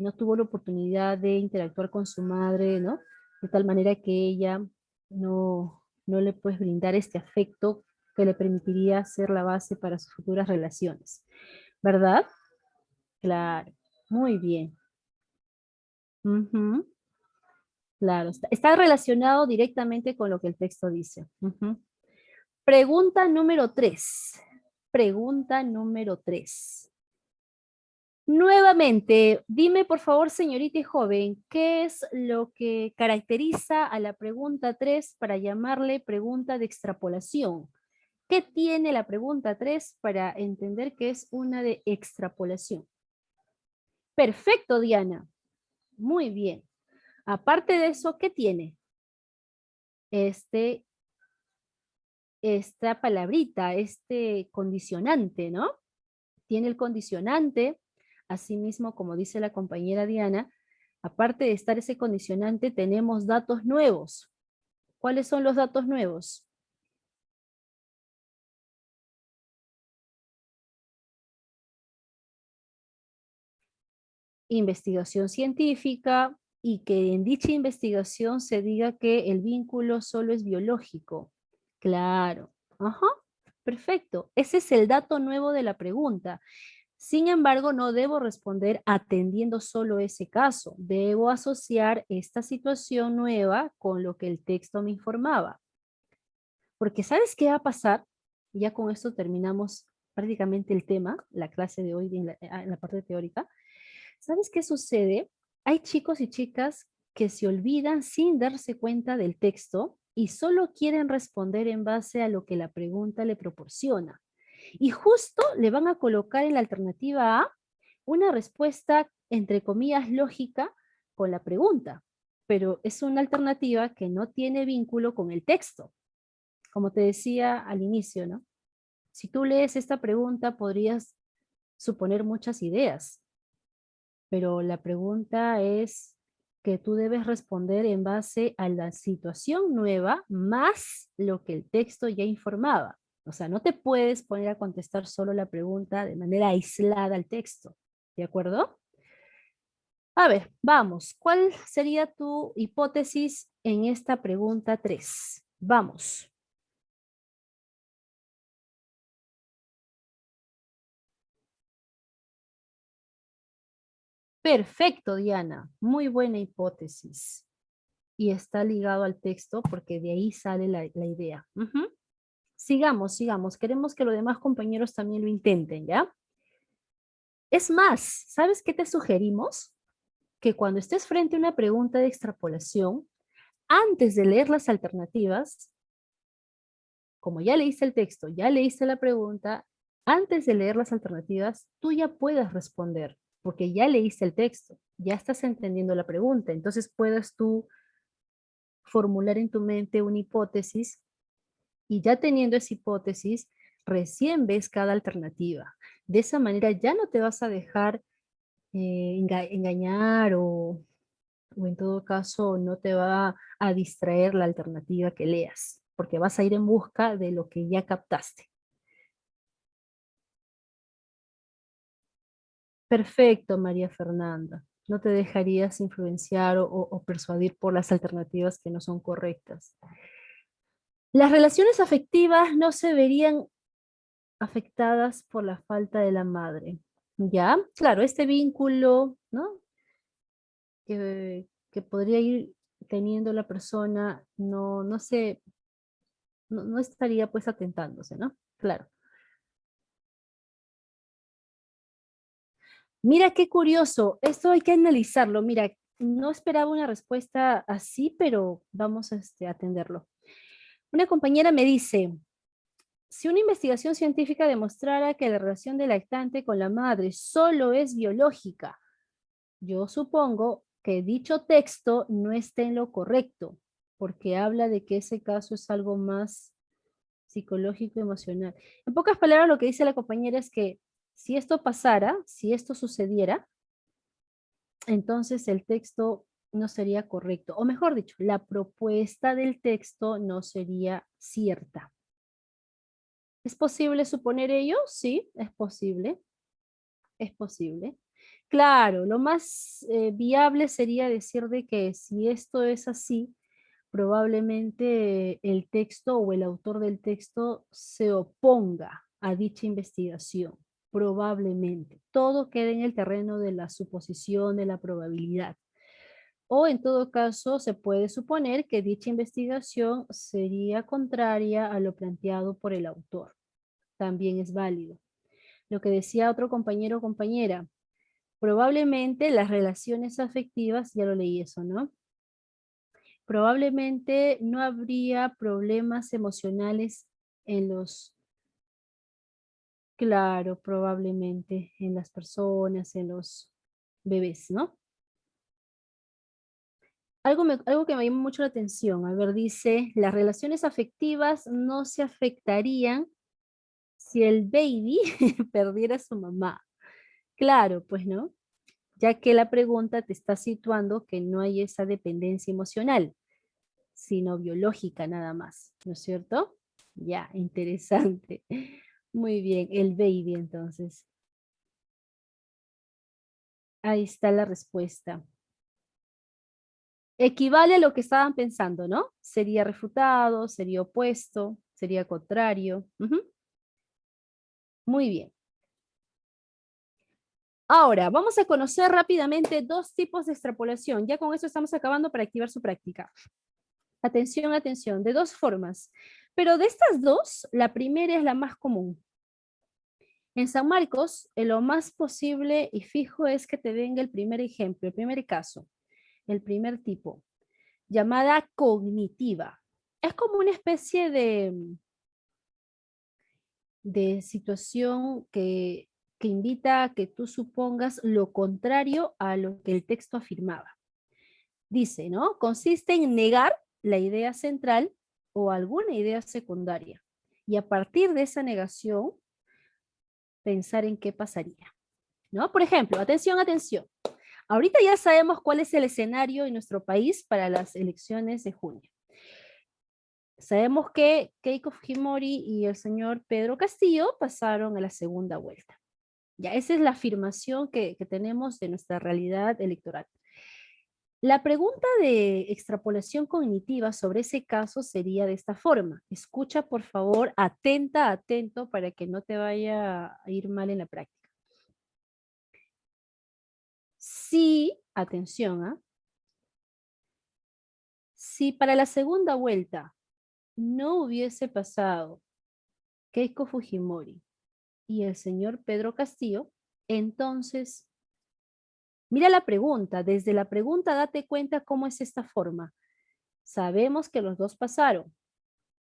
no tuvo la oportunidad de interactuar con su madre, ¿no? De tal manera que ella no le puede brindar este afecto que le permitiría ser la base para sus futuras relaciones. ¿Verdad? Claro, muy bien. Ujú, claro, está relacionado directamente con lo que el texto dice. Ujú. Pregunta número 3. Pregunta número 3. Nuevamente, dime por favor, señorita y joven, ¿qué es lo que caracteriza a la pregunta 3 para llamarle pregunta de extrapolación? ¿Qué tiene la pregunta 3 para entender que es una de extrapolación? Perfecto, Diana. Muy bien. Aparte de eso, ¿qué tiene? Este, esta palabrita, este condicionante, ¿no? Tiene el condicionante, asimismo, como dice la compañera Diana, aparte de estar ese condicionante, tenemos datos nuevos. ¿Cuáles son los datos nuevos? Investigación científica y que en dicha investigación se diga que el vínculo solo es biológico. Claro. Ajá. Perfecto. Ese es el dato nuevo de la pregunta. Sin embargo, no debo responder atendiendo solo ese caso. Debo asociar esta situación nueva con lo que el texto me informaba. Porque ¿sabes qué va a pasar? Ya con esto terminamos prácticamente el tema, la clase de hoy en la parte teórica. ¿Sabes qué sucede? Hay chicos y chicas que se olvidan sin darse cuenta del texto y solo quieren responder en base a lo que la pregunta le proporciona. Y justo le van a colocar en la alternativa A una respuesta, entre comillas, lógica con la pregunta. pero es una alternativa que no tiene vínculo con el texto. Como te decía al inicio, ¿no? Si tú lees esta pregunta, podrías suponer muchas ideas, pero la pregunta es que tú debes responder en base a la situación nueva más lo que el texto ya informaba. O sea, no te puedes poner a contestar solo la pregunta de manera aislada al texto. ¿De acuerdo? A ver, vamos. ¿Cuál sería tu hipótesis en esta pregunta 3? Vamos. Perfecto, Diana. Muy buena hipótesis. Y está ligado al texto porque de ahí sale la idea. Ujú. Sigamos, sigamos. Queremos que los demás compañeros también lo intenten, ¿ya? Es más, ¿sabes qué te sugerimos? Que cuando estés frente a una pregunta de extrapolación, antes de leer las alternativas, como ya leíste el texto, ya leíste la pregunta, antes de leer las alternativas, tú ya puedas responder, porque ya leíste el texto, ya estás entendiendo la pregunta, entonces puedas tú formular en tu mente una hipótesis y ya teniendo esa hipótesis, recién ves cada alternativa. De esa manera ya no te vas a dejar engañar o en todo caso no te va a distraer la alternativa que leas, porque vas a ir en busca de lo que ya captaste. Perfecto, María Fernanda. No te dejarías influenciar o persuadir por las alternativas que no son correctas. Las relaciones afectivas no se verían afectadas por la falta de la madre. ¿Ya? Claro, este vínculo, ¿no? Que podría ir teniendo la persona, no estaría pues atentándose, ¿no? Claro. Mira qué curioso, esto hay que analizarlo. Mira, no esperaba una respuesta así, pero vamos a atenderlo. Una compañera me dice, si una investigación científica demostrara que la relación del lactante con la madre solo es biológica, yo supongo que dicho texto no esté en lo correcto, porque habla de que ese caso es algo más psicológico y emocional. En pocas palabras, lo que dice la compañera es que si esto pasara, si esto sucediera, entonces el texto no sería correcto, o mejor dicho, la propuesta del texto no sería cierta. ¿Es posible suponer ello? Sí, es posible, es posible. Claro, lo más viable sería decir de que si esto es así, probablemente el texto o el autor del texto se oponga a dicha investigación, probablemente. Todo queda en el terreno de la suposición, de la probabilidad. O en todo caso, se puede suponer que dicha investigación sería contraria a lo planteado por el autor. También es válido. Lo que decía otro compañero o compañera, probablemente las relaciones afectivas, ya lo leí eso, ¿no? Probablemente no habría problemas emocionales en los, claro, probablemente en las personas, en los bebés, ¿no? Algo que me llamó mucho la atención, a ver, dice, las relaciones afectivas no se afectarían si el baby perdiera a su mamá. Claro, pues no, ya que la pregunta te está situando que no hay esa dependencia emocional, sino biológica nada más, ¿no es cierto? Ya, interesante. Muy bien, el baby entonces. Ahí está la respuesta. Equivale a lo que estaban pensando, ¿no? Sería refutado, sería opuesto, sería contrario. Ujú. Muy bien. Ahora, vamos a conocer rápidamente dos tipos de extrapolación. Ya con eso estamos acabando para activar su práctica. Atención, atención, de dos formas. Pero de estas dos, la primera es la más común. En San Marcos, lo más posible y fijo es que te venga el primer ejemplo, el primer caso, el primer tipo, llamada cognitiva. Es como una especie de situación que invita a que tú supongas lo contrario a lo que el texto afirmaba. Dice, ¿no? Consiste en negar la idea central o alguna idea secundaria. Y a partir de esa negación, pensar en qué pasaría, ¿no? Por ejemplo, atención, atención. Ahorita ya sabemos cuál es el escenario en nuestro país para las elecciones de junio. Sabemos que Keiko Fujimori y el señor Pedro Castillo pasaron a la segunda vuelta. Ya, esa es la afirmación que tenemos de nuestra realidad electoral. La pregunta de extrapolación cognitiva sobre ese caso sería de esta forma. Escucha, por favor, atenta, atento, para que no te vaya a ir mal en la práctica. Si, atención, si para la segunda vuelta no hubiese pasado Keiko Fujimori y el señor Pedro Castillo, entonces, mira la pregunta. Desde la pregunta date cuenta cómo es esta forma. Sabemos que los dos pasaron.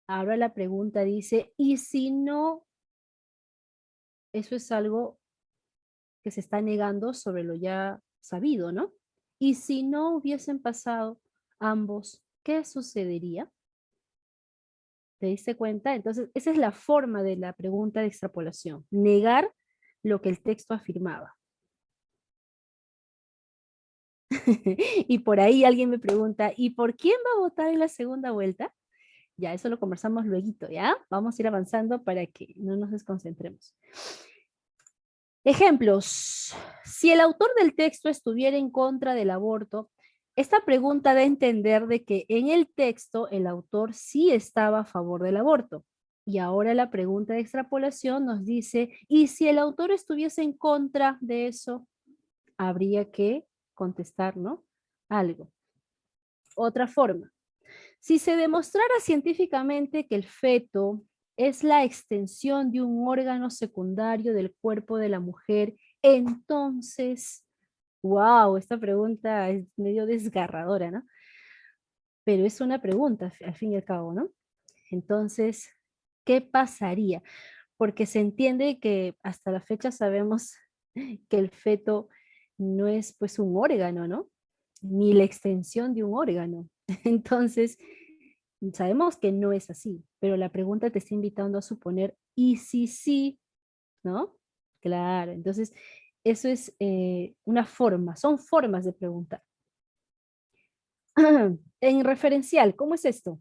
Ahora la pregunta dice, ¿y si no? Eso es algo que se está negando sobre lo ya sabido, ¿no? ¿Y si no hubiesen pasado ambos, qué sucedería? ¿Te diste cuenta? Entonces, esa es la forma de la pregunta de extrapolación. Negar lo que el texto afirmaba. Y por ahí alguien me pregunta, ¿y por quién va a votar en la segunda vuelta? Ya, eso lo conversamos luego, ¿ya? Vamos a ir avanzando para que no nos desconcentremos. Ejemplos. Si el autor del texto estuviera en contra del aborto, esta pregunta da a entender de que en el texto el autor sí estaba a favor del aborto. Y ahora la pregunta de extrapolación nos dice, ¿y si el autor estuviese en contra de eso? Habría que contestar, ¿no? Algo. Otra forma. Si se demostrara científicamente que el feto es la extensión de un órgano secundario del cuerpo de la mujer, entonces, wow, esta pregunta es medio desgarradora, ¿no? Pero es una pregunta, al fin y al cabo, ¿no? Entonces, ¿qué pasaría? Porque se entiende que hasta la fecha sabemos que el feto no es pues un órgano, ¿no? Ni la extensión de un órgano. Entonces, sabemos que no es así, pero la pregunta te está invitando a suponer, ¿y si sí? ¿No? Claro, entonces eso es una forma, son formas de preguntar. En referencial, ¿cómo es esto?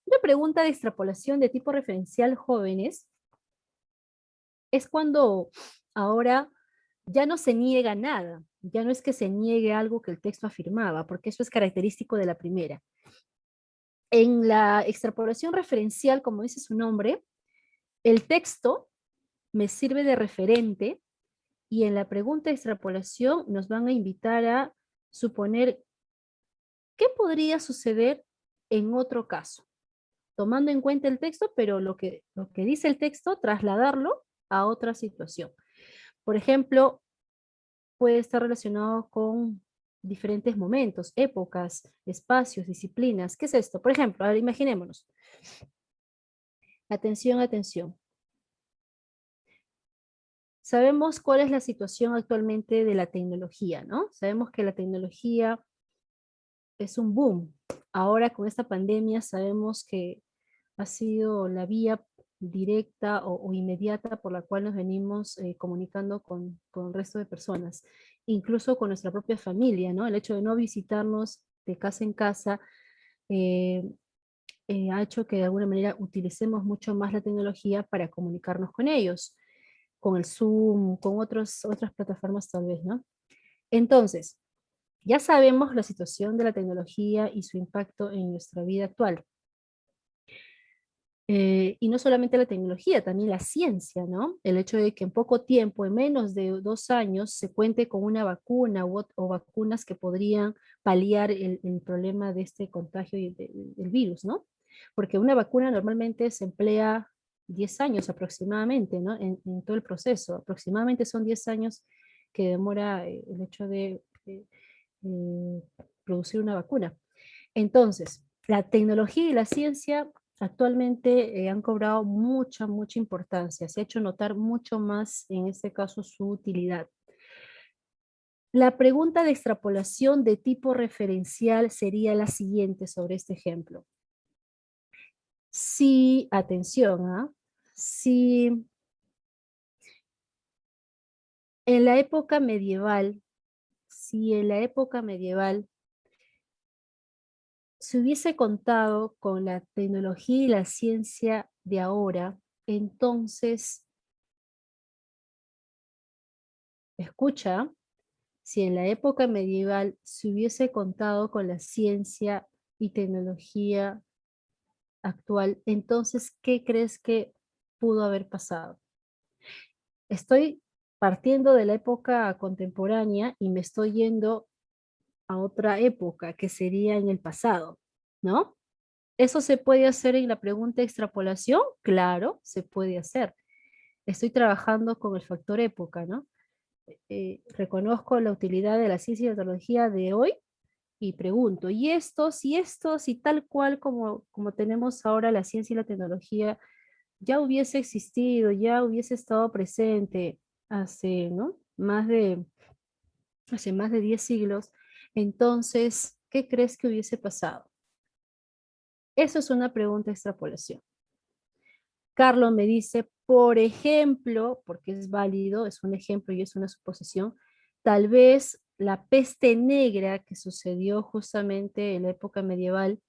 Una pregunta de extrapolación de tipo referencial jóvenes es cuando ahora ya no se niega nada, ya no es que se niegue algo que el texto afirmaba, porque eso es característico de la primera. En la extrapolación referencial, como dice su nombre, el texto me sirve de referente y en la pregunta de extrapolación nos van a invitar a suponer qué podría suceder en otro caso, tomando en cuenta el texto, pero lo que dice el texto, trasladarlo a otra situación. Por ejemplo, puede estar relacionado con diferentes momentos, épocas, espacios, disciplinas. ¿Qué es esto? Por ejemplo, ahora imaginémonos. Atención, atención. Sabemos cuál es la situación actualmente de la tecnología, ¿no? Sabemos que la tecnología es un boom. Ahora con esta pandemia sabemos que ha sido la vía directa o inmediata por la cual nos venimos comunicando con el resto de personas, incluso con nuestra propia familia, ¿no? El hecho de no visitarnos de casa en casa eh, ha hecho que de alguna manera utilicemos mucho más la tecnología para comunicarnos con ellos, con el Zoom, con otras plataformas tal vez, ¿no? Entonces, ya sabemos la situación de la tecnología y su impacto en nuestra vida actual. Y no solamente la tecnología, también la ciencia, ¿no? El hecho de que en poco tiempo, en menos de 2 años, se cuente con una vacuna o vacunas que podrían paliar el problema de este contagio del virus, ¿no? Porque una vacuna normalmente se emplea 10 años aproximadamente, ¿no? En todo el proceso. Aproximadamente son 10 años que demora el hecho de eh, producir una vacuna. Entonces, la tecnología y la ciencia actualmente han cobrado mucha, mucha importancia. Se ha hecho notar mucho más, en este caso, su utilidad. La pregunta de extrapolación de tipo referencial sería la siguiente sobre este ejemplo. Si, atención, si en la época medieval, si en la época medieval se hubiese contado con la tecnología y la ciencia de ahora, entonces, escucha, si en la época medieval se hubiese contado con la ciencia y tecnología actual, entonces, ¿qué crees que pudo haber pasado? Estoy partiendo de la época contemporánea y me estoy yendo a otra época que sería en el pasado, ¿no? ¿Eso se puede hacer en la pregunta de extrapolación? Claro, se puede hacer. Estoy trabajando con el factor época, ¿no? Reconozco la utilidad de la ciencia y la tecnología de hoy y pregunto, y estos, y tal cual como tenemos ahora la ciencia y la tecnología, ya hubiese existido, ya hubiese estado presente hace, ¿no? Hace más de 10 siglos, entonces, ¿qué crees que hubiese pasado? Eso es una pregunta de extrapolación. Carlos me dice, por ejemplo, porque es válido, es un ejemplo y es una suposición, tal vez la peste negra que sucedió justamente en la época medieval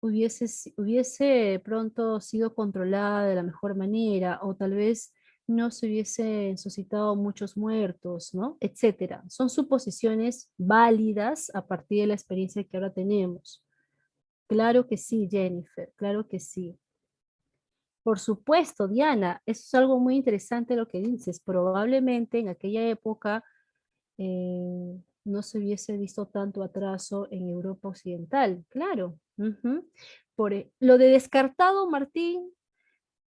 hubiese pronto sido controlada de la mejor manera, o tal vez no se hubiese suscitado muchos muertos, ¿no? Etcétera. Son suposiciones válidas a partir de la experiencia que ahora tenemos. Claro que sí, Jennifer, claro que sí. Por supuesto, Diana, eso es algo muy interesante lo que dices. Probablemente en aquella época no se hubiese visto tanto atraso en Europa Occidental, claro. Ujú. Lo de descartado, Martín,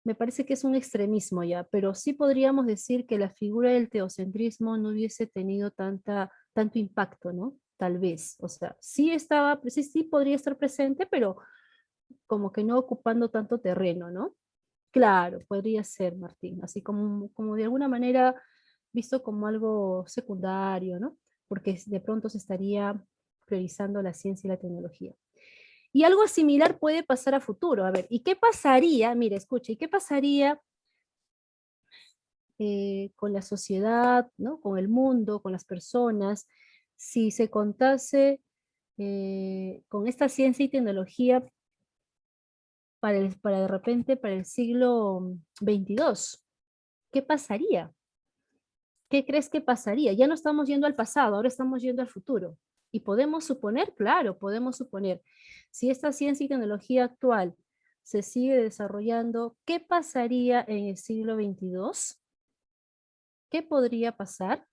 me parece que es un extremismo ya, pero sí podríamos decir que la figura del teocentrismo no hubiese tenido tanto impacto, ¿no? Tal vez, o sea, sí podría estar presente, pero como que no ocupando tanto terreno, ¿no? Claro, podría ser, Martín, así como de alguna manera visto como algo secundario, ¿no? Porque de pronto se estaría priorizando la ciencia y la tecnología. Y algo similar puede pasar a futuro. A ver, ¿y qué pasaría? Mire, escucha, ¿y qué pasaría con la sociedad, ¿no? Con el mundo, con las personas, si se contase con esta ciencia y tecnología para de repente, para el siglo XXII? ¿Qué pasaría? ¿Qué crees que pasaría? Ya no estamos yendo al pasado, ahora estamos yendo al futuro. Y podemos suponer, claro, podemos suponer, si esta ciencia y tecnología actual se sigue desarrollando, ¿qué pasaría en el siglo XXII? ¿Qué podría pasar?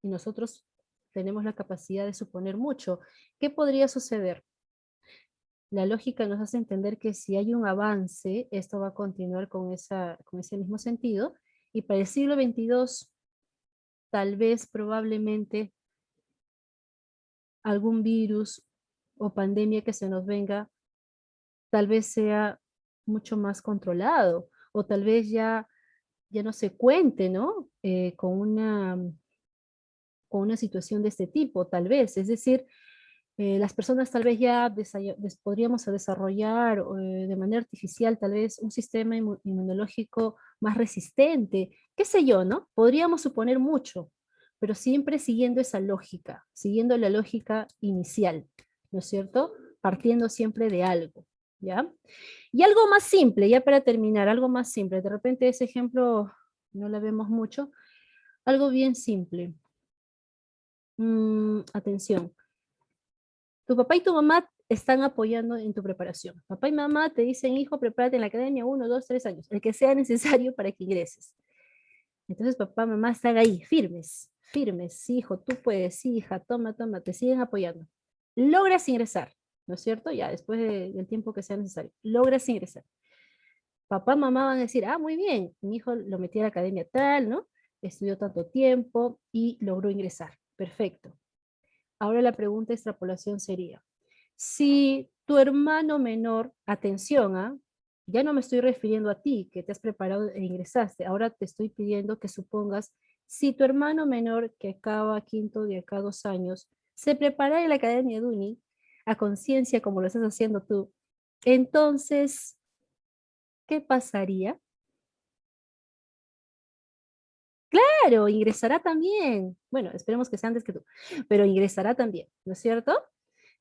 Y nosotros tenemos la capacidad de suponer mucho. ¿Qué podría suceder? La lógica nos hace entender que si hay un avance, esto va a continuar con ese mismo sentido. Y para el siglo XXII, tal vez, probablemente, algún virus o pandemia que se nos venga, tal vez sea mucho más controlado, o tal vez ya no se cuente, ¿no? Con una situación de este tipo, tal vez. Es decir, las personas tal vez ya podríamos desarrollar de manera artificial tal vez un sistema inmunológico más resistente, qué sé yo, ¿no? Podríamos suponer mucho, pero siempre siguiendo esa lógica, siguiendo la lógica inicial, ¿no es cierto? Partiendo siempre de algo, ¿ya? Y algo más simple, ya para terminar, algo más simple. De repente ese ejemplo no lo vemos mucho. Algo bien simple. Atención. Tu papá y tu mamá están apoyando en tu preparación. Papá y mamá te dicen, hijo, prepárate en la academia 1, 2, 3 años, el que sea necesario para que ingreses. Entonces papá y mamá están ahí, firmes, firmes, hijo, tú puedes, hija, toma, toma, te siguen apoyando. Logras ingresar, ¿no es cierto? Ya, después del tiempo que sea necesario, logras ingresar. Papá y mamá van a decir, ah, muy bien, mi hijo lo metí a la academia tal, ¿no? Estudió tanto tiempo y logró ingresar. Perfecto. Ahora la pregunta de extrapolación sería, si tu hermano menor, atención, ya no me estoy refiriendo a ti, que te has preparado e ingresaste, ahora te estoy pidiendo que supongas Si tu hermano menor que acaba quinto de acá 2 años se prepara en la Academia de Uni a conciencia como lo estás haciendo tú, entonces, ¿qué pasaría? Claro, ingresará también. Bueno, esperemos que sea antes que tú, pero ingresará también, ¿no es cierto?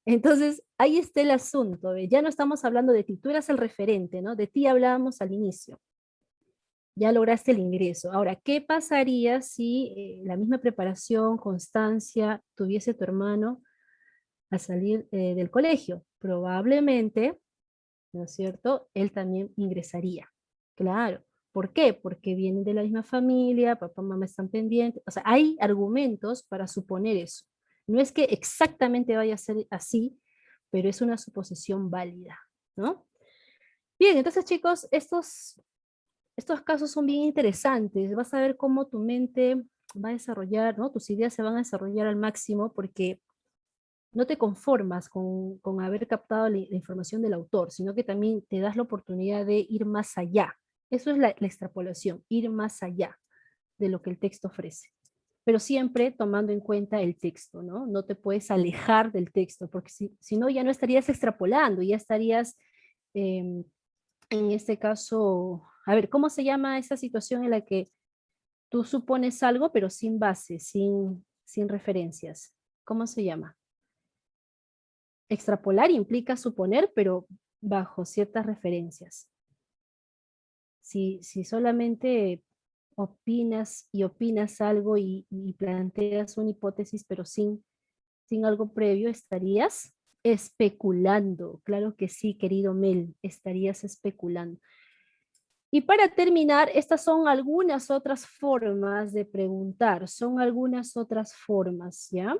Entonces, ahí está el asunto. ¿Ve? Ya no estamos hablando de ti, tú eras el referente, ¿no? De ti hablábamos al inicio. Ya lograste el ingreso. Ahora, ¿qué pasaría si la misma preparación, constancia tuviese tu hermano al salir del colegio? Probablemente, ¿no es cierto? Él también ingresaría. Claro. ¿Por qué? Porque vienen de la misma familia, papá, mamá están pendientes. O sea, hay argumentos para suponer eso. No es que exactamente vaya a ser así, pero es una suposición válida, ¿no? Bien, entonces chicos, estos casos son bien interesantes. Vas a ver cómo tu mente va a desarrollar, ¿no? Tus ideas se van a desarrollar al máximo porque no te conformas con haber captado la información del autor, sino que también te das la oportunidad de ir más allá. Eso es la extrapolación, ir más allá de lo que el texto ofrece. Pero siempre tomando en cuenta el texto, ¿no? No te puedes alejar del texto, porque si no, ya no estarías extrapolando, ya estarías, eh, en este caso, a ver, ¿cómo se llama esa situación en la que tú supones algo, pero sin base, sin referencias? ¿Cómo se llama? Extrapolar implica suponer, pero bajo ciertas referencias. Si solamente opinas y opinas algo y planteas una hipótesis, pero sin algo previo, estarías especulando. Claro que sí, querido Mel, estarías especulando. Y para terminar, estas son algunas otras formas de preguntar, son algunas otras formas, ¿ya?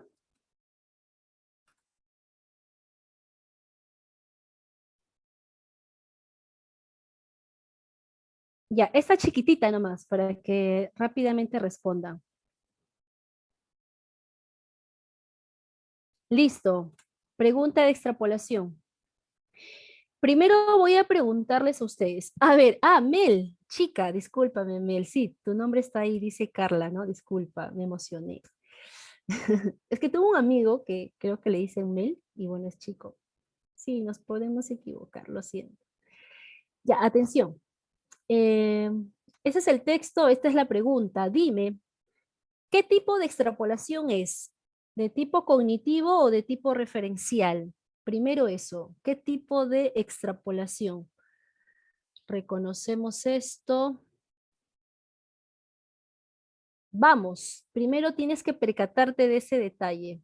Ya, esta chiquitita nomás, para que rápidamente respondan. Listo. Pregunta de extrapolación. Primero voy a preguntarles a ustedes. A ver, Mel, chica, discúlpame, Mel. Sí, tu nombre está ahí, dice Carla, ¿no? Disculpa, me emocioné. Es que tuve un amigo que creo que le dicen Mel y bueno, es chico. Sí, nos podemos equivocar, lo siento. Ya, atención. Eh, Ese es el texto, esta es la pregunta. Dime, ¿qué tipo de extrapolación es? ¿De tipo cognitivo o de tipo referencial? Primero eso, ¿qué tipo de extrapolación? Reconocemos esto. Vamos, primero tienes que percatarte de ese detalle,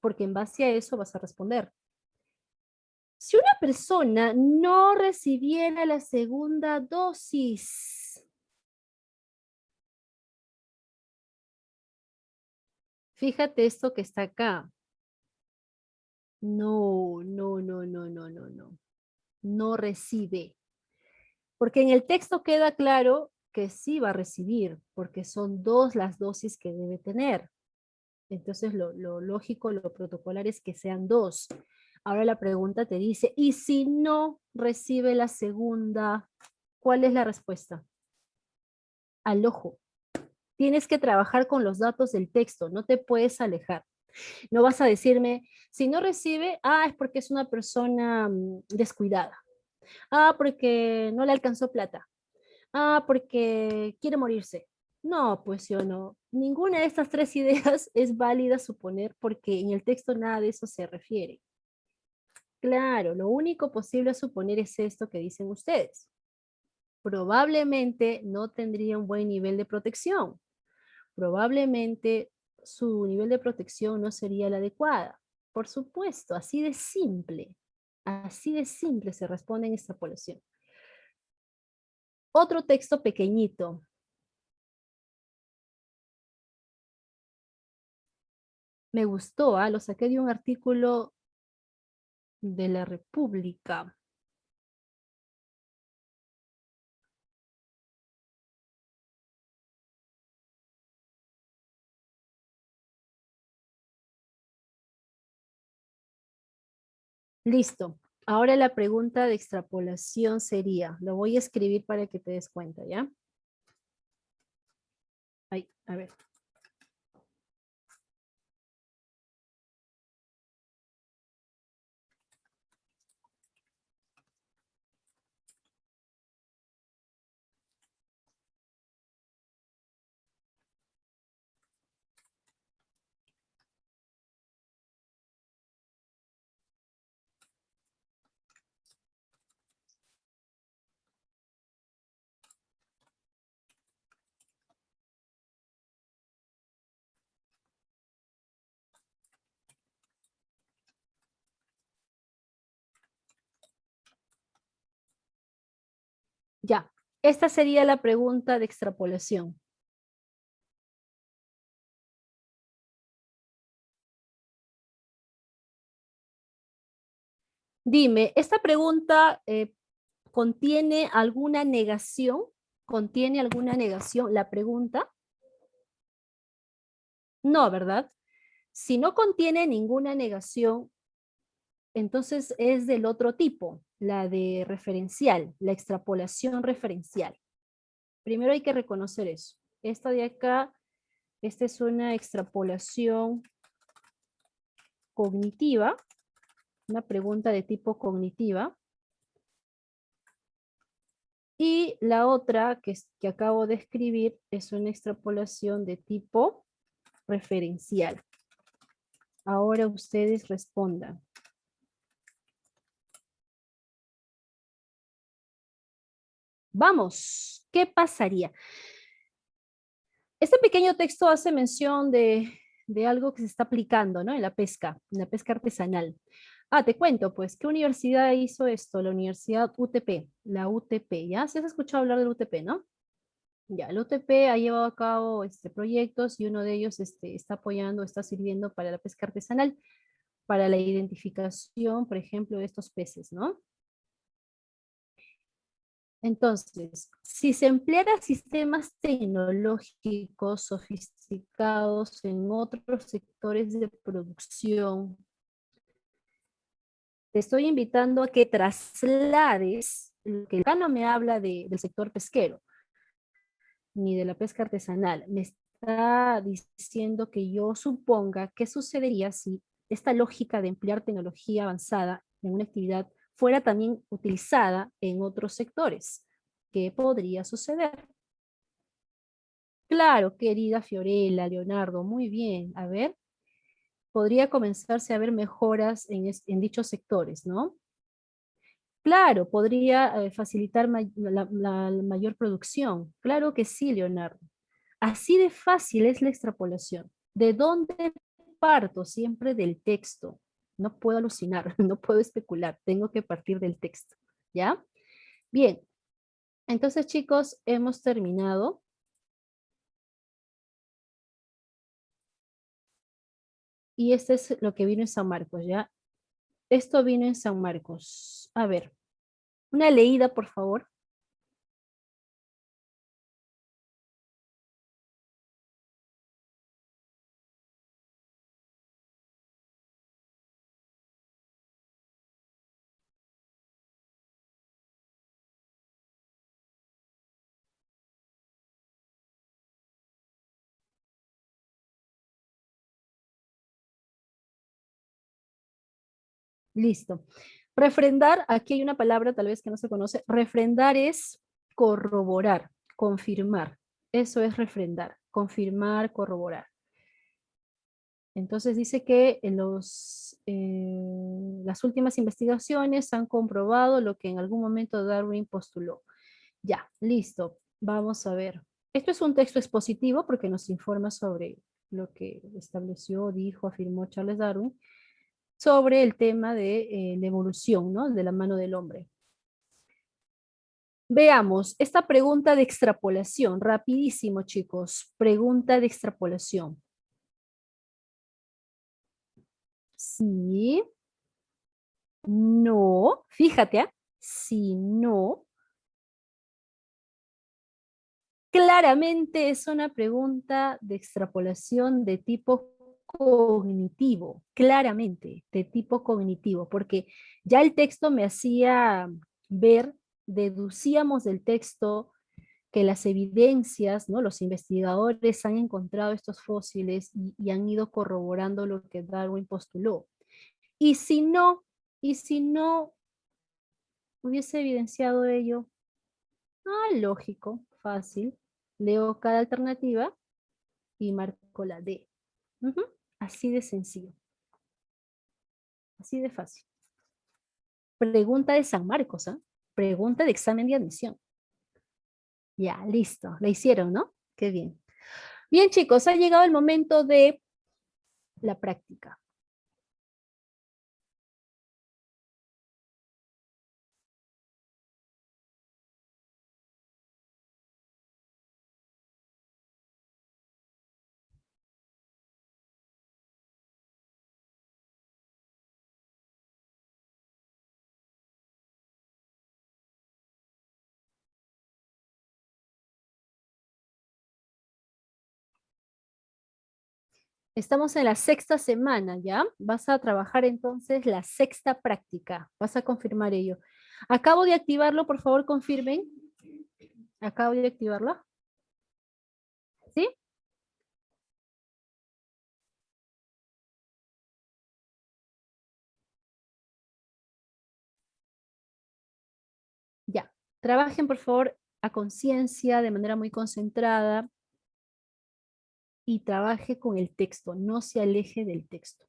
porque en base a eso vas a responder. Si una persona no recibiera la segunda dosis, fíjate esto que está acá. No, no, no, no, no, no, no. No recibe. Porque en el texto queda claro que sí va a recibir, porque son 2 las dosis que debe tener. Entonces lo lógico, lo protocolar es que sean 2. Ahora la pregunta te dice, ¿y si no recibe la segunda? ¿Cuál es la respuesta? Al ojo. Tienes que trabajar con los datos del texto, no te puedes alejar. No vas a decirme, si no recibe, es porque es una persona descuidada. Porque no le alcanzó plata. Porque quiere morirse. No, pues yo no. Ninguna de estas tres ideas es válida suponer porque en el texto nada de eso se refiere. Claro, lo único posible a suponer es esto que dicen ustedes. Probablemente no tendría un buen nivel de protección. Probablemente su nivel de protección no sería la adecuada. Por supuesto, así de simple. Así de simple se responde en extrapolación. Otro texto pequeñito. Me gustó, lo saqué de un artículo de la República. Listo. Ahora la pregunta de extrapolación sería, lo voy a escribir para que te des cuenta, ¿ya? Ay, a ver. Ya, esta sería la pregunta de extrapolación. Dime, ¿esta pregunta contiene alguna negación? ¿Contiene alguna negación la pregunta? No, ¿verdad? Si no contiene ninguna negación, entonces es del otro tipo, la de referencial, la extrapolación referencial. Primero hay que reconocer eso. Esta de acá, esta es una extrapolación cognitiva, una pregunta de tipo cognitiva. Y la otra que acabo de escribir es una extrapolación de tipo referencial. Ahora ustedes respondan. Vamos, ¿qué pasaría? Este pequeño texto hace mención de algo que se está aplicando, ¿no? En la pesca artesanal. Ah, te cuento, pues, ¿qué universidad hizo esto? La Universidad UTP, la UTP, ¿ya? ¿Se has escuchado hablar del UTP, no? Ya, el UTP ha llevado a cabo proyectos y uno de ellos está apoyando, está sirviendo para la pesca artesanal, para la identificación, por ejemplo, de estos peces, ¿no? Entonces, si se empleara sistemas tecnológicos sofisticados en otros sectores de producción, te estoy invitando a que traslades, que acá no me habla del sector pesquero, ni de la pesca artesanal, me está diciendo que yo suponga qué sucedería si esta lógica de emplear tecnología avanzada en una actividad fuera también utilizada en otros sectores. ¿Qué podría suceder? Claro, querida Fiorella, Leonardo, muy bien. A ver, podría comenzarse a ver mejoras en dichos sectores, ¿no? Claro, podría facilitar la mayor producción. Claro que sí, Leonardo. Así de fácil es la extrapolación. ¿De dónde parto? Siempre del texto. No puedo alucinar, no puedo especular, tengo que partir del texto. ¿Ya? Bien, entonces chicos, hemos terminado. Y este es lo que vino en San Marcos, ¿ya? Esto vino en San Marcos. A ver, una leída, por favor. Listo. Refrendar, aquí hay una palabra tal vez que no se conoce. Refrendar es corroborar, confirmar. Eso es refrendar, confirmar, corroborar. Entonces dice que las últimas investigaciones han comprobado lo que en algún momento Darwin postuló. Ya, listo. Vamos a ver. Esto es un texto expositivo porque nos informa sobre lo que estableció, dijo, afirmó Charles Darwin sobre el tema de la evolución, ¿no? De la mano del hombre. Veamos esta pregunta de extrapolación. Rapidísimo, chicos. Pregunta de extrapolación. Sí, no, fíjate, ¿ah? Si no, claramente es una pregunta de extrapolación de tipo cognitivo, claramente de tipo cognitivo, porque ya el texto me hacía ver, deducíamos del texto que las evidencias, ¿no? Los investigadores han encontrado estos fósiles y han ido corroborando lo que Darwin postuló. Y si no, y si no hubiese evidenciado ello, lógico, fácil. Leo cada alternativa y marco la D. Ujú. Así de sencillo, así de fácil. Pregunta de San Marcos, ¿ah? Pregunta de examen de admisión. Ya, listo. La hicieron, ¿no? Qué bien. Bien, chicos, ha llegado el momento de la práctica. Estamos en la sexta semana, ¿ya? Vas a trabajar entonces la sexta práctica. Vas a confirmar ello. Acabo de activarlo, por favor, confirmen. Acabo de activarlo. ¿Sí? Ya. Trabajen, por favor, a conciencia, de manera muy concentrada y trabaje con el texto. No se aleje del texto.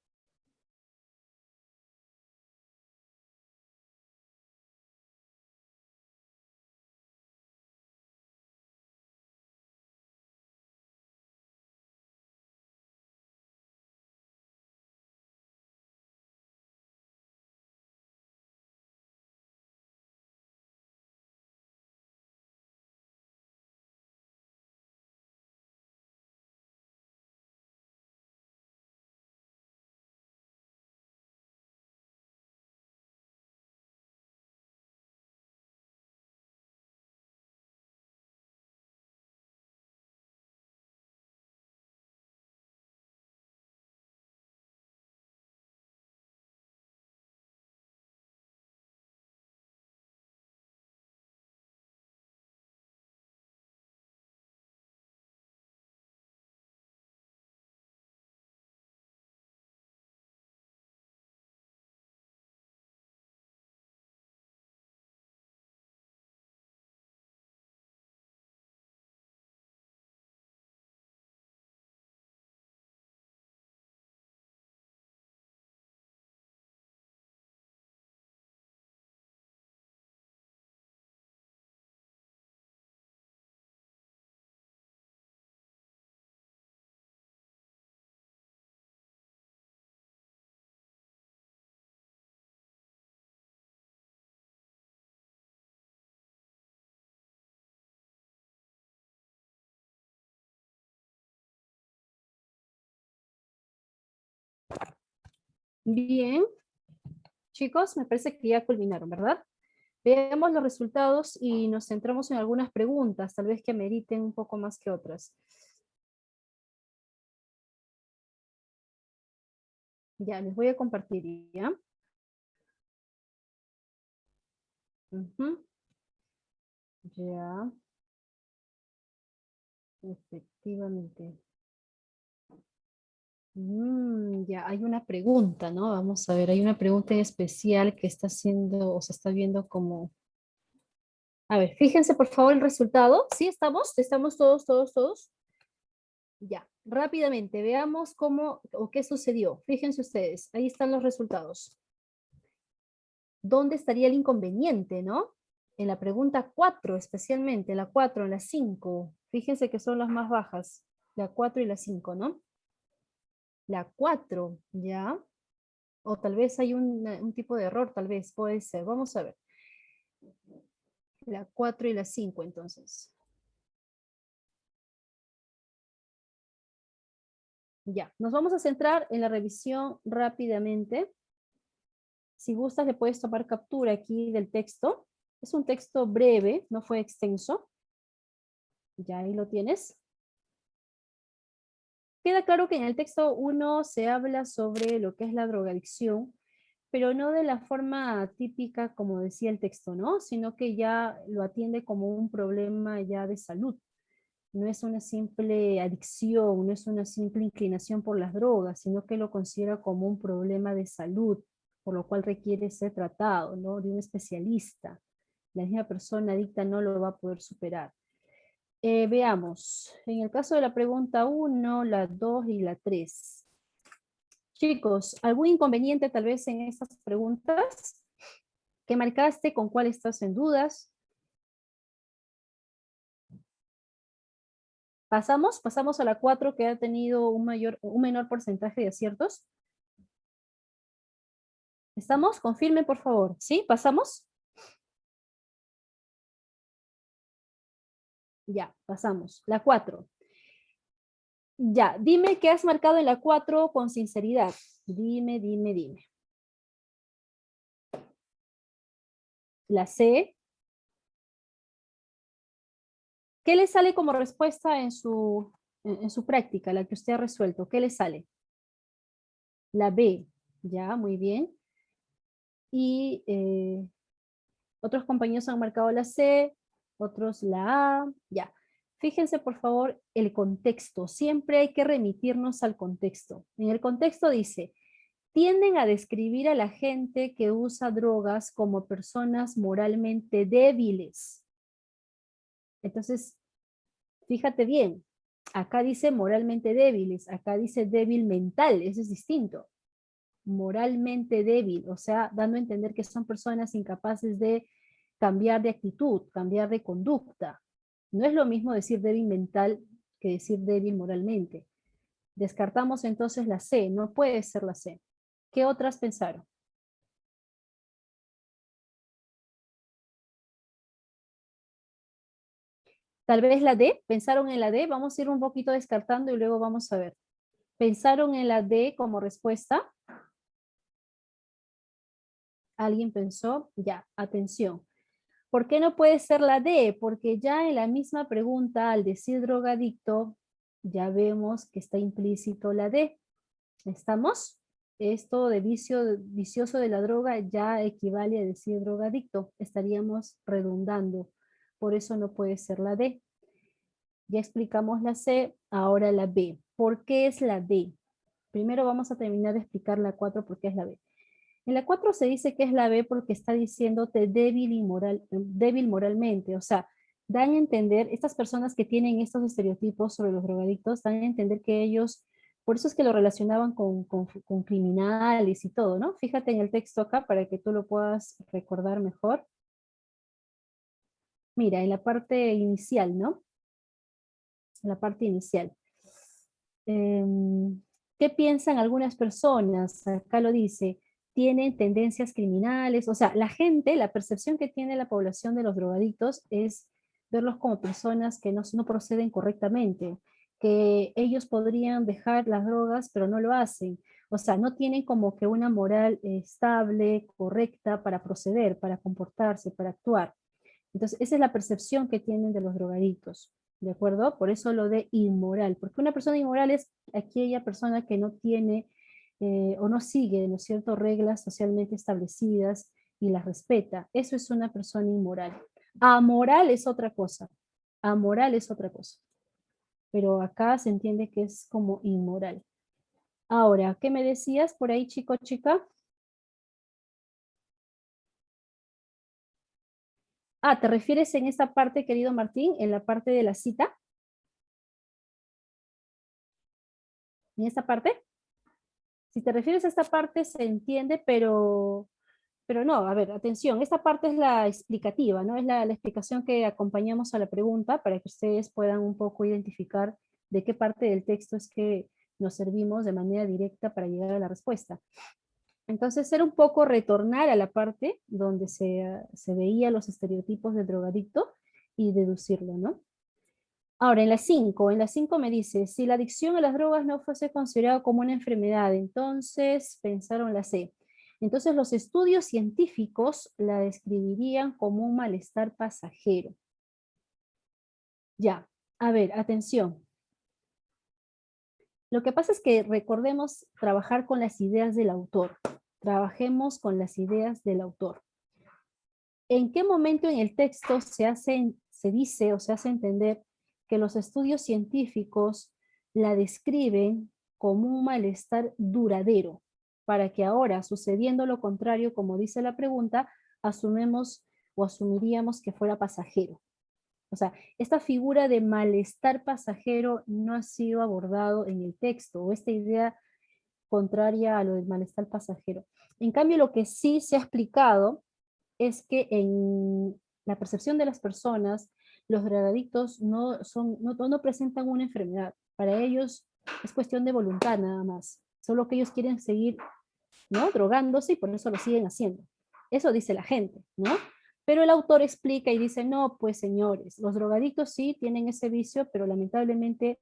Bien, chicos, me parece que ya culminaron, ¿verdad? Veamos los resultados y nos centramos en algunas preguntas, tal vez que meriten un poco más que otras. Ya, les voy a compartir, ¿ya? Ujú. Ya, efectivamente. Ya, hay una pregunta, ¿no? Vamos a ver, hay una pregunta en especial que está haciendo o se está viendo como... A ver, fíjense por favor el resultado. ¿Sí estamos? ¿Estamos todos, todos, todos? Ya, rápidamente, veamos cómo o qué sucedió. Fíjense ustedes, ahí están los resultados. ¿Dónde estaría el inconveniente, no? En la pregunta 4, especialmente, la 4, la 5. Fíjense que son las más bajas, la 4 y la 5, ¿no? La 4, ¿ya? O tal vez hay un tipo de error, tal vez, puede ser. Vamos a ver. La 4 y la 5, entonces. Ya, nos vamos a centrar en la revisión rápidamente. Si gustas, le puedes tomar captura aquí del texto. Es un texto breve, no fue extenso. Ya ahí lo tienes. Queda claro que en el texto 1 se habla sobre lo que es la drogadicción, pero no de la forma típica como decía el texto, ¿no? Sino que ya lo atiende como un problema ya de salud. No es una simple adicción, no es una simple inclinación por las drogas, sino que lo considera como un problema de salud, por lo cual requiere ser tratado, ¿no? De un especialista. La misma persona adicta no lo va a poder superar. Veamos, en el caso de la pregunta 1, la 2 y la 3. Chicos, ¿algún inconveniente tal vez en estas preguntas? ¿Qué marcaste? ¿Con cuál estás en dudas? Pasamos a la 4 que ha tenido un menor porcentaje de aciertos. ¿Estamos? Confirme, por favor. ¿Sí? ¿Pasamos? Ya, pasamos. La 4. Ya, dime qué has marcado en la 4 con sinceridad. Dime, dime, dime. La C. ¿Qué le sale como respuesta en su práctica, la que usted ha resuelto? ¿Qué le sale? La B, ya, muy bien. Y otros compañeros han marcado la C, otros la A, ya. Fíjense por favor el contexto, siempre hay que remitirnos al contexto. En el contexto dice, tienden a describir a la gente que usa drogas como personas moralmente débiles. Entonces, fíjate bien, acá dice moralmente débiles, acá dice débil mental, eso es distinto. Moralmente débil, o sea, dando a entender que son personas incapaces de cambiar de actitud, cambiar de conducta. No es lo mismo decir débil mental que decir débil moralmente. Descartamos entonces la C, no puede ser la C. ¿Qué otras pensaron? Tal vez la D, pensaron en la D, vamos a ir un poquito descartando y luego vamos a ver. ¿Pensaron en la D como respuesta? ¿Alguien pensó? Ya, atención. ¿Por qué no puede ser la D? Porque ya en la misma pregunta, al decir drogadicto, ya vemos que está implícito la D. ¿Estamos? Esto de vicio, vicioso de la droga ya equivale a decir drogadicto. Estaríamos redundando. Por eso no puede ser la D. Ya explicamos la C, ahora la B. ¿Por qué es la D? Primero vamos a terminar de explicar la 4 por qué es la B. En la 4 se dice que es la B porque está diciéndote débil, débil moralmente. O sea, dan a entender, estas personas que tienen estos estereotipos sobre los drogadictos, dan a entender que ellos, por eso es que lo relacionaban con criminales y todo, ¿no? Fíjate en el texto acá para que tú lo puedas recordar mejor. Mira, en la parte inicial, ¿no? En la parte inicial. ¿Qué piensan algunas personas? Acá lo dice, tienen tendencias criminales, o sea, la gente, la percepción que tiene la población de los drogadictos es verlos como personas que no proceden correctamente, que ellos podrían dejar las drogas, pero no lo hacen. O sea, no tienen como que una moral estable, correcta para proceder, para comportarse, para actuar. Entonces, esa es la percepción que tienen de los drogadictos, ¿de acuerdo? Por eso lo de inmoral, porque una persona inmoral es aquella persona que no tiene o no sigue, ¿no es cierto?, reglas socialmente establecidas y las respeta. Eso es una persona inmoral. Amoral es otra cosa. Amoral es otra cosa. Pero acá se entiende que es como inmoral. Ahora, ¿qué me decías por ahí, chico, chica? Ah, ¿te refieres en esta parte, querido Martín, en la parte de la cita? ¿En esta parte? Si te refieres a esta parte se entiende, pero no, a ver, atención, esta parte es la explicativa, ¿no? Es la explicación que acompañamos a la pregunta para que ustedes puedan un poco identificar de qué parte del texto es que nos servimos de manera directa para llegar a la respuesta. Entonces era un poco retornar a la parte donde se veía los estereotipos del drogadicto y deducirlo, ¿no? Ahora, en la 5 me dice, si la adicción a las drogas no fuese considerado como una enfermedad, entonces pensaron la C. Entonces los estudios científicos la describirían como un malestar pasajero. Ya, a ver, atención. Lo que pasa es que recordemos trabajar con las ideas del autor. Trabajemos con las ideas del autor. ¿En qué momento en el texto se dice o se hace entender que los estudios científicos la describen como un malestar duradero, para que ahora, sucediendo lo contrario, como dice la pregunta, asumimos o asumiríamos que fuera pasajero? O sea, esta figura de malestar pasajero no ha sido abordado en el texto, o esta idea contraria a lo del malestar pasajero. En cambio, lo que sí se ha explicado es que en la percepción de las personas, los drogadictos no presentan una enfermedad. Para ellos es cuestión de voluntad nada más. Solo que ellos quieren seguir, ¿no?, drogándose y por eso lo siguen haciendo. Eso dice la gente, ¿no? Pero el autor explica y dice, no, pues señores, los drogadictos sí tienen ese vicio, pero lamentablemente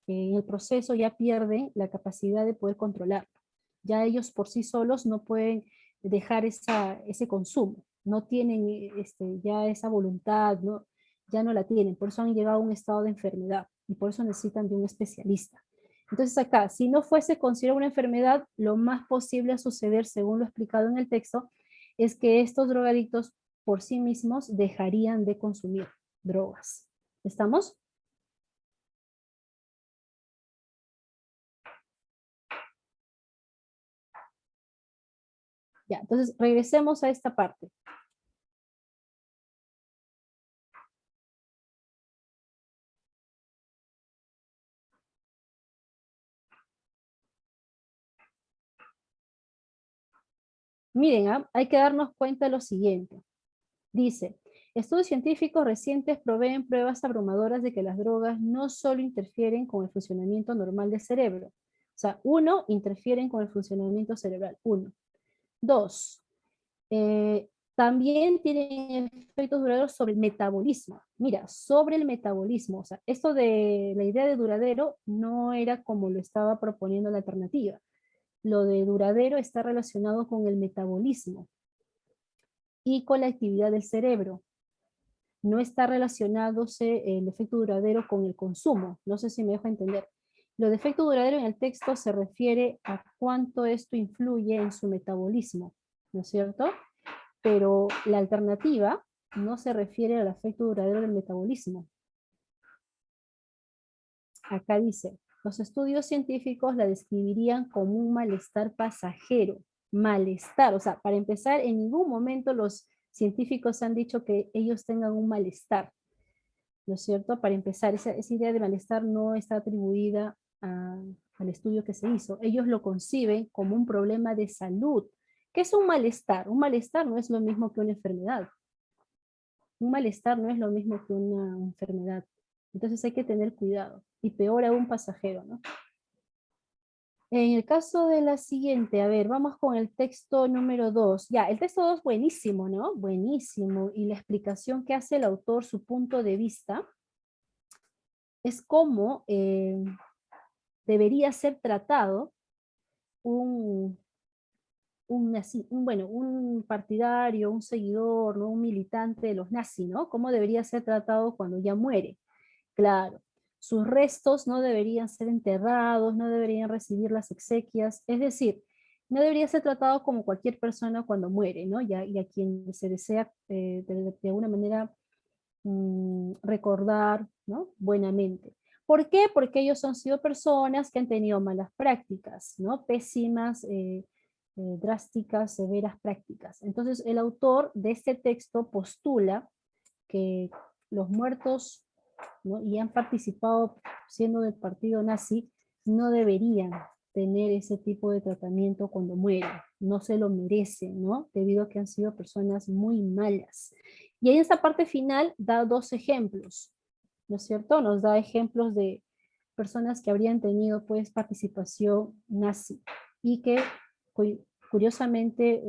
en el proceso ya pierden la capacidad de poder controlarlo. Ya ellos por sí solos no pueden dejar ese consumo, no tienen ya esa voluntad, ¿no? Ya no la tienen, por eso han llegado a un estado de enfermedad y por eso necesitan de un especialista. Entonces acá, si no fuese considerada una enfermedad, lo más posible a suceder, según lo explicado en el texto, es que estos drogadictos por sí mismos dejarían de consumir drogas. ¿Estamos? Ya, entonces regresemos a esta parte. Miren, hay que darnos cuenta de lo siguiente. Dice, estudios científicos recientes proveen pruebas abrumadoras de que las drogas no solo interfieren con el funcionamiento normal del cerebro. O sea, uno, interfieren con el funcionamiento cerebral. Uno. Dos, también tienen efectos duraderos sobre el metabolismo. Mira, sobre el metabolismo. O sea, esto de la idea de duradero no era como lo estaba proponiendo la alternativa. Lo de duradero está relacionado con el metabolismo y con la actividad del cerebro. No está relacionándose el efecto duradero con el consumo. No sé si me dejo entender. Lo de efecto duradero en el texto se refiere a cuánto esto influye en su metabolismo, ¿no es cierto? Pero la alternativa no se refiere al efecto duradero del metabolismo. Acá dice, los estudios científicos la describirían como un malestar pasajero. Malestar, o sea, para empezar, en ningún momento los científicos han dicho que ellos tengan un malestar, ¿no es cierto? Para empezar, esa idea de malestar no está atribuida al estudio que se hizo. Ellos lo conciben como un problema de salud. ¿Qué es un malestar? Un malestar no es lo mismo que una enfermedad. Un malestar no es lo mismo que una enfermedad. Entonces hay que tener cuidado. Y peor aún pasajero, ¿no? En el caso de la siguiente, a ver, vamos con el texto número 2. Ya, el texto 2 buenísimo, ¿no? Buenísimo. Y la explicación que hace el autor, su punto de vista, es cómo debería ser tratado un, bueno, un partidario, un seguidor, ¿no? Un militante de los nazis, ¿no? Cómo debería ser tratado cuando ya muere. Claro, sus restos no deberían ser enterrados, no deberían recibir las exequias, es decir, no debería ser tratado como cualquier persona cuando muere, ¿no? Y a quien se desea de alguna manera recordar, ¿no? Buenamente. ¿Por qué? Porque ellos han sido personas que han tenido malas prácticas, ¿no? Pésimas, drásticas, severas prácticas. Entonces, el autor de este texto postula que los muertos, ¿no? Y han participado siendo del partido nazi, no deberían tener ese tipo de tratamiento cuando mueran, no se lo merecen, ¿no? Debido a que han sido personas muy malas. Y en esta parte final da dos ejemplos, ¿no es cierto? Nos da ejemplos de personas que habrían tenido pues participación nazi y que curiosamente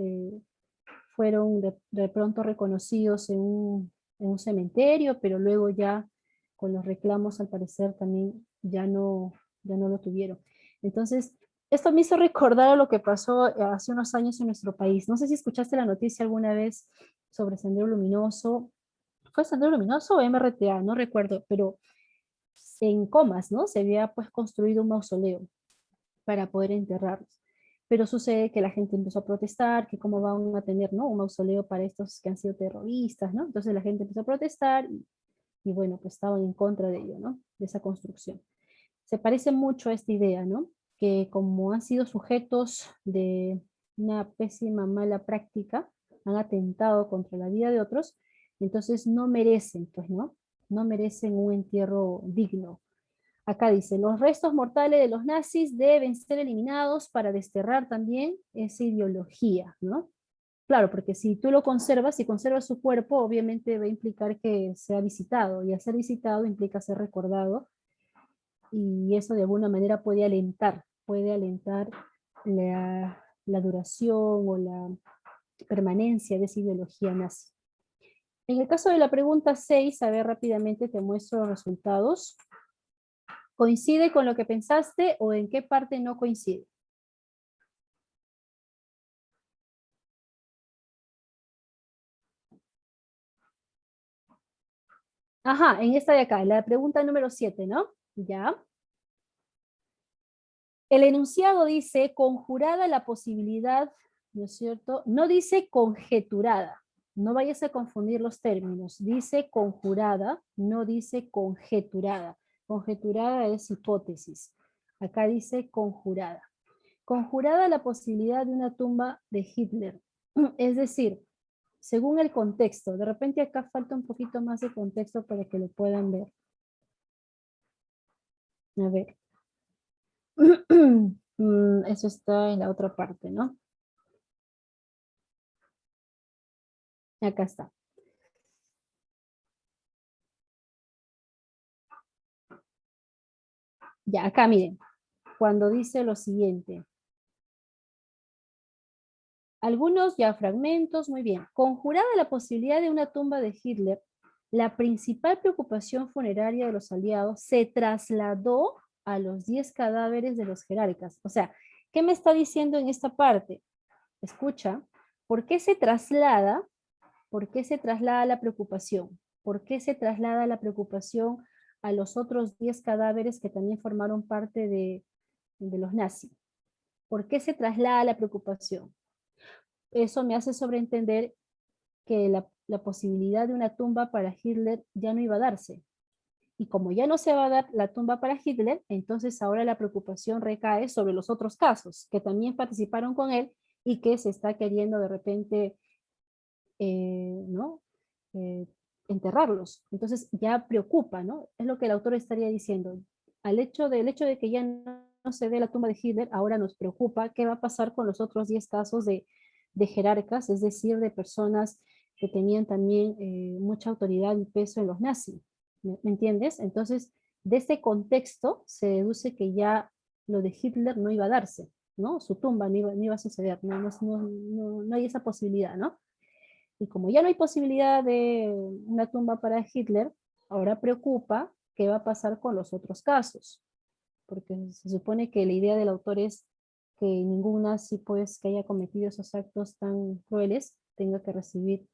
fueron de pronto reconocidos en un cementerio, pero luego ya con los reclamos al parecer también ya no lo tuvieron. Entonces, esto me hizo recordar a lo que pasó hace unos años en nuestro país. No sé si escuchaste la noticia alguna vez sobre Sendero Luminoso. ¿Fue Sendero Luminoso o MRTA? No recuerdo, pero en Comas, ¿no? Se había pues construido un mausoleo para poder enterrarlos. Pero sucede que la gente empezó a protestar, que cómo van a tener, ¿no? Un mausoleo para estos que han sido terroristas, ¿no? Entonces la gente empezó a protestar y bueno, pues estaban en contra de ello, ¿no? De esa construcción. Se parece mucho a esta idea, ¿no? Que como han sido sujetos de una pésima, mala práctica, han atentado contra la vida de otros, entonces no merecen, pues, ¿no? No merecen un entierro digno. Acá dice, los restos mortales de los nazis deben ser eliminados para desterrar también esa ideología, ¿no? Claro, porque si tú lo conservas, si conservas su cuerpo, obviamente va a implicar que sea visitado, y al ser visitado implica ser recordado, y eso de alguna manera puede alentar la duración o la permanencia de esa ideología nazi. En el caso de la pregunta 6, a ver rápidamente te muestro los resultados. ¿Coincide con lo que pensaste o en qué parte no coincide? Ajá, en esta de acá, la pregunta número 7, ¿no? Ya. El enunciado dice conjurada la posibilidad, ¿no es cierto? No dice conjeturada. No vayas a confundir los términos. Dice conjurada, no dice conjeturada. Conjeturada es hipótesis. Acá dice conjurada. Conjurada la posibilidad de una tumba de Hitler. Es decir, según el contexto. De repente acá falta un poquito más de contexto para que lo puedan ver. A ver. Eso está en la otra parte, ¿no? Acá está. Ya, acá miren, cuando dice lo siguiente. Algunos ya fragmentos, muy bien. Conjurada la posibilidad de una tumba de Hitler, la principal preocupación funeraria de los aliados se trasladó a los 10 cadáveres de los jerarcas. O sea, ¿qué me está diciendo en esta parte? Escucha, ¿por qué se traslada? ¿Por qué se traslada la preocupación? ¿Por qué se traslada la preocupación a los otros 10 cadáveres que también formaron parte de los nazis? ¿Por qué se traslada la preocupación? Eso me hace sobreentender que la posibilidad de una tumba para Hitler ya no iba a darse. Y como ya no se va a dar la tumba para Hitler, entonces ahora la preocupación recae sobre los otros casos que también participaron con él y que se está queriendo de repente, ¿no? Enterrarlos. Entonces ya preocupa, ¿no? Es lo que el autor estaría diciendo. El hecho de que ya no se dé la tumba de Hitler, ahora nos preocupa qué va a pasar con los otros 10 casos de jerarcas, es decir, de personas que tenían también mucha autoridad y peso en los nazis. ¿Me entiendes? Entonces, de este contexto se deduce que ya lo de Hitler no iba a darse, ¿no? Su tumba no iba a suceder, no hay esa posibilidad, ¿no? Y como ya no hay posibilidad de una tumba para Hitler, ahora preocupa qué va a pasar con los otros casos, porque se supone que la idea del autor es que ningún nazi pues, que haya cometido esos actos tan crueles tenga que recibir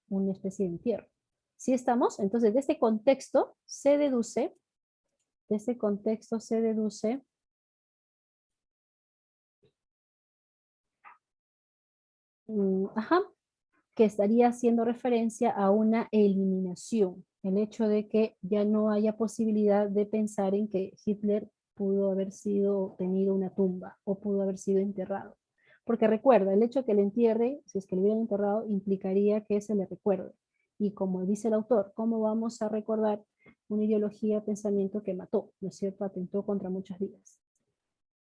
una especie de entierro. ¿Sí estamos? Entonces, de este contexto se deduce, de este contexto se deduce ajá, que estaría haciendo referencia a una eliminación, el hecho de que ya no haya posibilidad de pensar en que Hitler pudo haber sido tenido una tumba o pudo haber sido enterrado. Porque recuerda, el hecho de que le entierre, si es que le hubieran enterrado, implicaría que se le recuerde. Y como dice el autor, ¿cómo vamos a recordar una ideología, pensamiento que mató, ¿no es cierto? Atentó contra muchas vidas.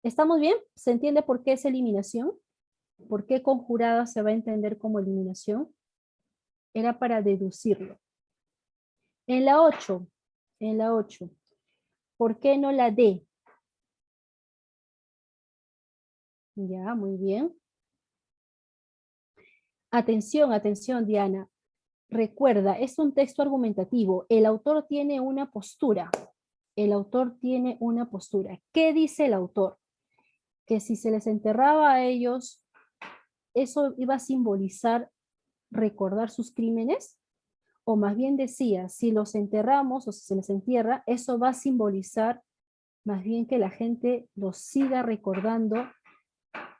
¿Estamos bien? ¿Se entiende por qué es eliminación? ¿Por qué conjurada se va a entender como eliminación? Era para deducirlo. En la 8, en la 8, ¿por qué no la D? Ya, muy bien. Atención, atención, Diana. Recuerda, es un texto argumentativo. El autor tiene una postura. El autor tiene una postura. ¿Qué dice el autor? Que si se les enterraba a ellos, eso iba a simbolizar recordar sus crímenes, o más bien decía, si los enterramos o si se les entierra, eso va a simbolizar más bien que la gente los siga recordando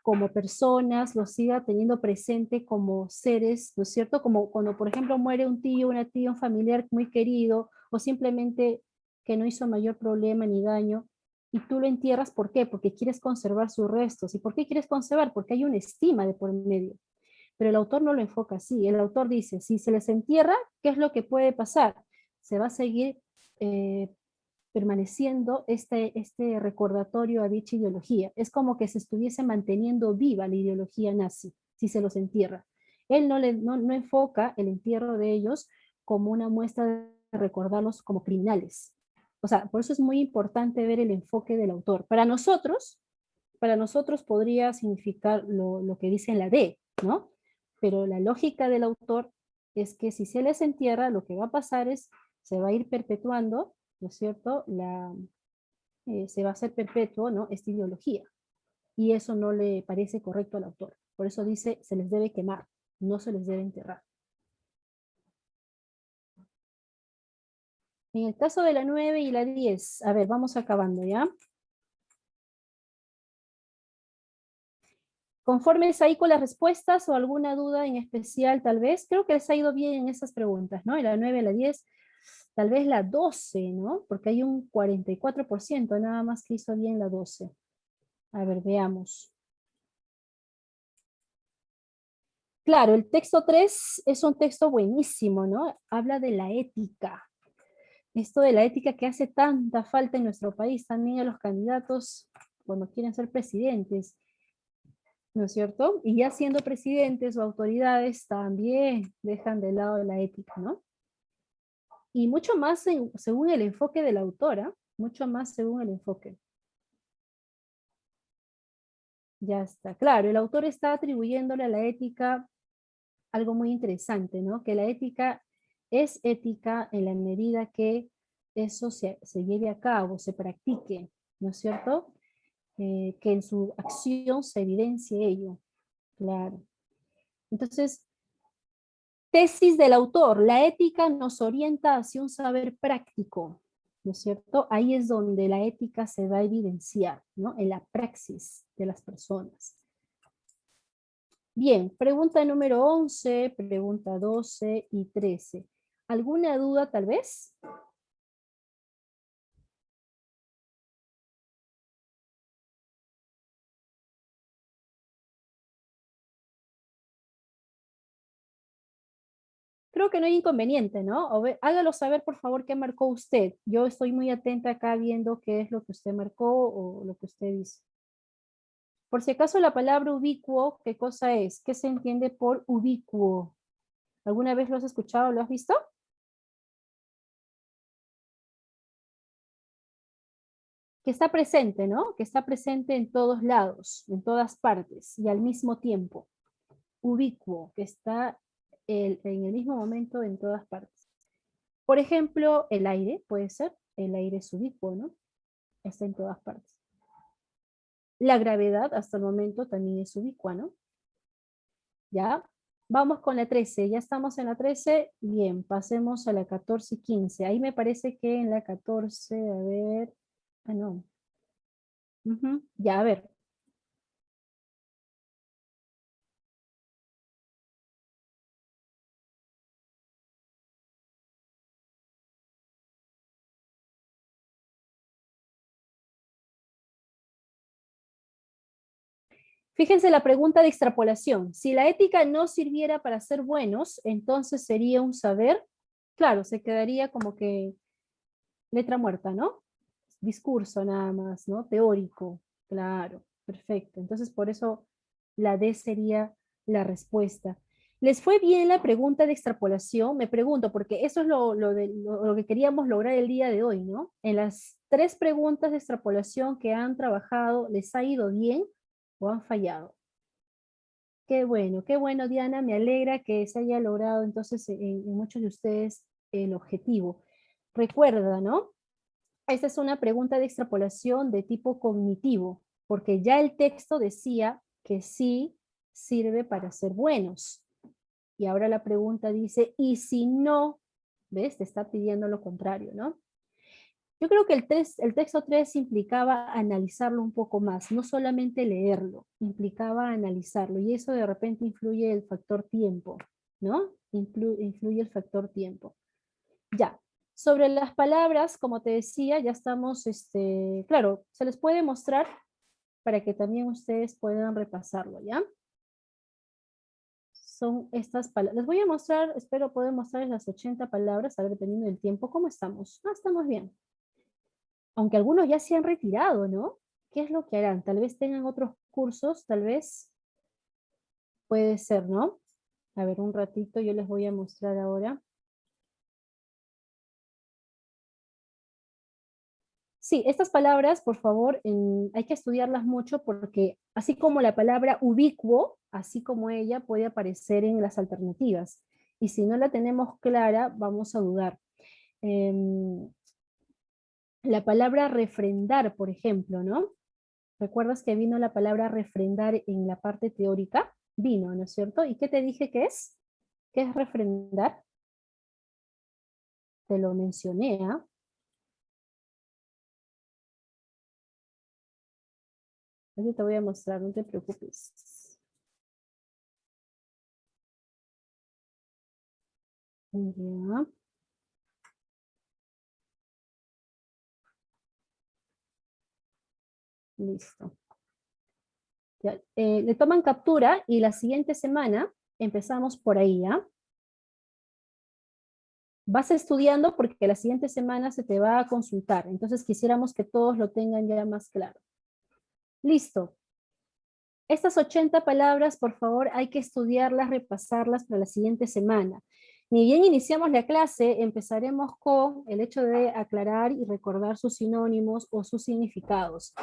como personas, los siga teniendo presente como seres, ¿no es cierto? Como cuando, por ejemplo, muere un tío, una tía, un familiar muy querido, o simplemente que no hizo mayor problema ni daño, y tú lo entierras, ¿por qué? Porque quieres conservar sus restos. ¿Y por qué quieres conservar? Porque hay una estima de por medio. Pero el autor no lo enfoca así. El autor dice, si se les entierra, ¿qué es lo que puede pasar? Se va a seguir permaneciendo este recordatorio a dicha ideología. Es como que se estuviese manteniendo viva la ideología nazi, si se los entierra. Él no enfoca el entierro de ellos como una muestra de recordarlos como criminales. O sea, por eso es muy importante ver el enfoque del autor. Para nosotros podría significar lo que dice en la D, ¿no? Pero la lógica del autor es que si se les entierra, lo que va a pasar es, se va a ir perpetuando, ¿no es cierto? Se va a hacer perpetuo, ¿no? Esta ideología. Y eso no le parece correcto al autor. Por eso dice, se les debe quemar, no se les debe enterrar. En el caso de la 9 y la 10, a ver, vamos acabando, ¿ya? ¿Conformes ahí con las respuestas o alguna duda en especial tal vez? Creo que les ha ido bien en esas preguntas, ¿no? En la 9, la 10, tal vez la 12, ¿no? Porque hay un 44% nada más que hizo bien la 12. A ver, veamos. Claro, el texto 3 es un texto buenísimo, ¿no? Habla de la ética. Esto de la ética que hace tanta falta en nuestro país, también a los candidatos cuando quieren ser presidentes, ¿no es cierto? Y ya siendo presidentes o autoridades también dejan de lado la ética, ¿no? Y mucho más según el enfoque de la autora, mucho más según el enfoque. Ya está. Claro, el autor está atribuyéndole a la ética algo muy interesante, ¿no? Que la ética es ética en la medida que eso se lleve a cabo, se practique, ¿no es cierto? Que en su acción se evidencie ello, claro. Entonces, tesis del autor, la ética nos orienta hacia un saber práctico, ¿no es cierto? Ahí es donde la ética se va a evidenciar, ¿no? En la praxis de las personas. Bien, pregunta número 11, pregunta 12 y 13. ¿Alguna duda tal vez? Creo que no hay inconveniente, ¿no? Hágalo saber, por favor, qué marcó usted. Yo estoy muy atenta acá viendo qué es lo que usted marcó o lo que usted dice. Por si acaso la palabra ubicuo, ¿qué cosa es? ¿Qué se entiende por ubicuo? ¿Alguna vez lo has escuchado o lo has visto? Que está presente, ¿no? Que está presente en todos lados, en todas partes y al mismo tiempo. Ubicuo, que está en el mismo momento en todas partes. Por ejemplo, el aire, puede ser. El aire es ubicuo, ¿no? Está en todas partes. La gravedad hasta el momento también es ubicua, ¿no? ¿Ya? Vamos con la 13. Ya estamos en la 13. Bien, pasemos a la 14 y 15. Ahí me parece que en la 14, a ver. Ah, no. Ya, a ver. Fíjense la pregunta de extrapolación. Si la ética no sirviera para ser buenos, entonces sería un saber. Claro, se quedaría como que letra muerta, ¿no? Discurso nada más, ¿no? Teórico. Claro, perfecto. Entonces por eso la D sería la respuesta. ¿Les fue bien la pregunta de extrapolación? Me pregunto, porque eso es lo que queríamos lograr el día de hoy, ¿no? En las 3 preguntas de extrapolación que han trabajado, ¿les ha ido bien o han fallado? Qué bueno, Diana, me alegra que se haya logrado entonces en muchos de ustedes el objetivo. Recuerda, ¿no? Esta es una pregunta de extrapolación de tipo cognitivo, porque ya el texto decía que sí sirve para ser buenos. Y ahora la pregunta dice, ¿y si no? ¿Ves? Te está pidiendo lo contrario, ¿no? Yo creo que el texto 3 implicaba analizarlo un poco más, no solamente leerlo, implicaba analizarlo, y eso de repente influye el factor tiempo, ¿no? Influye el factor tiempo. Ya, sobre las palabras, como te decía, ya estamos, claro, se les puede mostrar para que también ustedes puedan repasarlo, ¿ya? Son estas palabras. Les voy a mostrar, espero poder mostrarles las 80 palabras, a ver, dependiendo del tiempo, ¿cómo estamos? Ah, estamos bien. Aunque algunos ya se han retirado, ¿no? ¿Qué es lo que harán? Tal vez tengan otros cursos, tal vez puede ser, ¿no? A ver, un ratito, yo les voy a mostrar ahora. Sí, estas palabras, por favor, hay que estudiarlas mucho porque así como la palabra ubicuo, así como ella puede aparecer en las alternativas. Y si no la tenemos clara, vamos a dudar. Em, la palabra refrendar, por ejemplo, ¿no? ¿Recuerdas que vino la palabra refrendar en la parte teórica? Vino, ¿no es cierto? ¿Y qué te dije que es? ¿Qué es refrendar? Te lo mencioné, ¿ah? Yo te voy a mostrar, no te preocupes. Ya. Listo. Ya, le toman captura y la siguiente semana empezamos por ahí, ¿ya? Vas estudiando porque la siguiente semana se te va a consultar. Entonces quisiéramos que todos lo tengan ya más claro. Listo. Estas 80 palabras, por favor, hay que estudiarlas, repasarlas para la siguiente semana. Ni bien iniciamos la clase, empezaremos con el hecho de aclarar y recordar sus sinónimos o sus significados.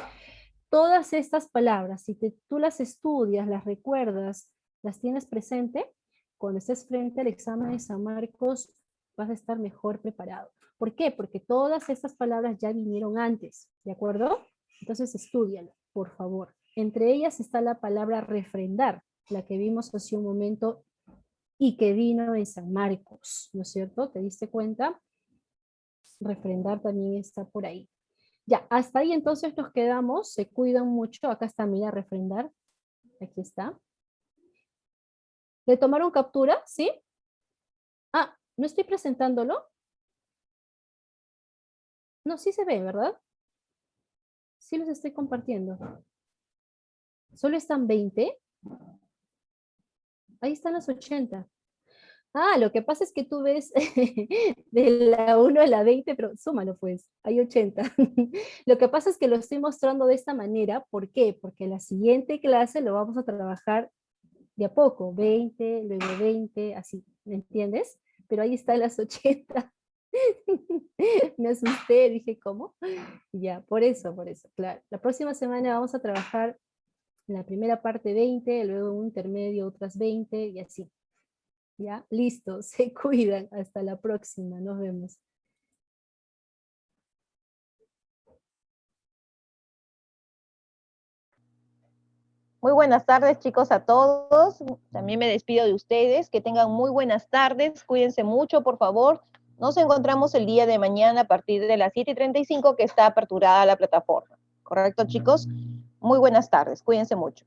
Todas estas palabras, si tú las estudias, las recuerdas, las tienes presente, cuando estés frente al examen de San Marcos vas a estar mejor preparado. ¿Por qué? Porque todas estas palabras ya vinieron antes, ¿de acuerdo? Entonces estúdialo, por favor. Entre ellas está la palabra refrendar, la que vimos hace un momento y que vino en San Marcos, ¿no es cierto? ¿Te diste cuenta? Refrendar también está por ahí. Ya, hasta ahí entonces nos quedamos, se cuidan mucho, acá está, mira, refrendar, aquí está. ¿Le tomaron captura? ¿Sí? Ah, ¿no estoy presentándolo? No, sí se ve, ¿verdad? Sí los estoy compartiendo. ¿Solo están 20? Ahí están las 80. Ah, lo que pasa es que tú ves de la 1 a la 20, pero súmalo pues, hay 80. Lo que pasa es que lo estoy mostrando de esta manera, ¿por qué? Porque la siguiente clase lo vamos a trabajar de a poco, 20, luego 20, así, ¿me entiendes? Pero ahí están las 80. Me asusté, dije, ¿cómo? Ya, por eso, claro. La próxima semana vamos a trabajar en la primera parte 20, luego un intermedio otras 20 y así. Ya, listo, se cuidan. Hasta la próxima, nos vemos. Muy buenas tardes, chicos, a todos. También me despido de ustedes. Que tengan muy buenas tardes. Cuídense mucho, por favor. Nos encontramos el día de mañana a partir de las 7:35 que está aperturada la plataforma. ¿Correcto, chicos? Muy buenas tardes. Cuídense mucho.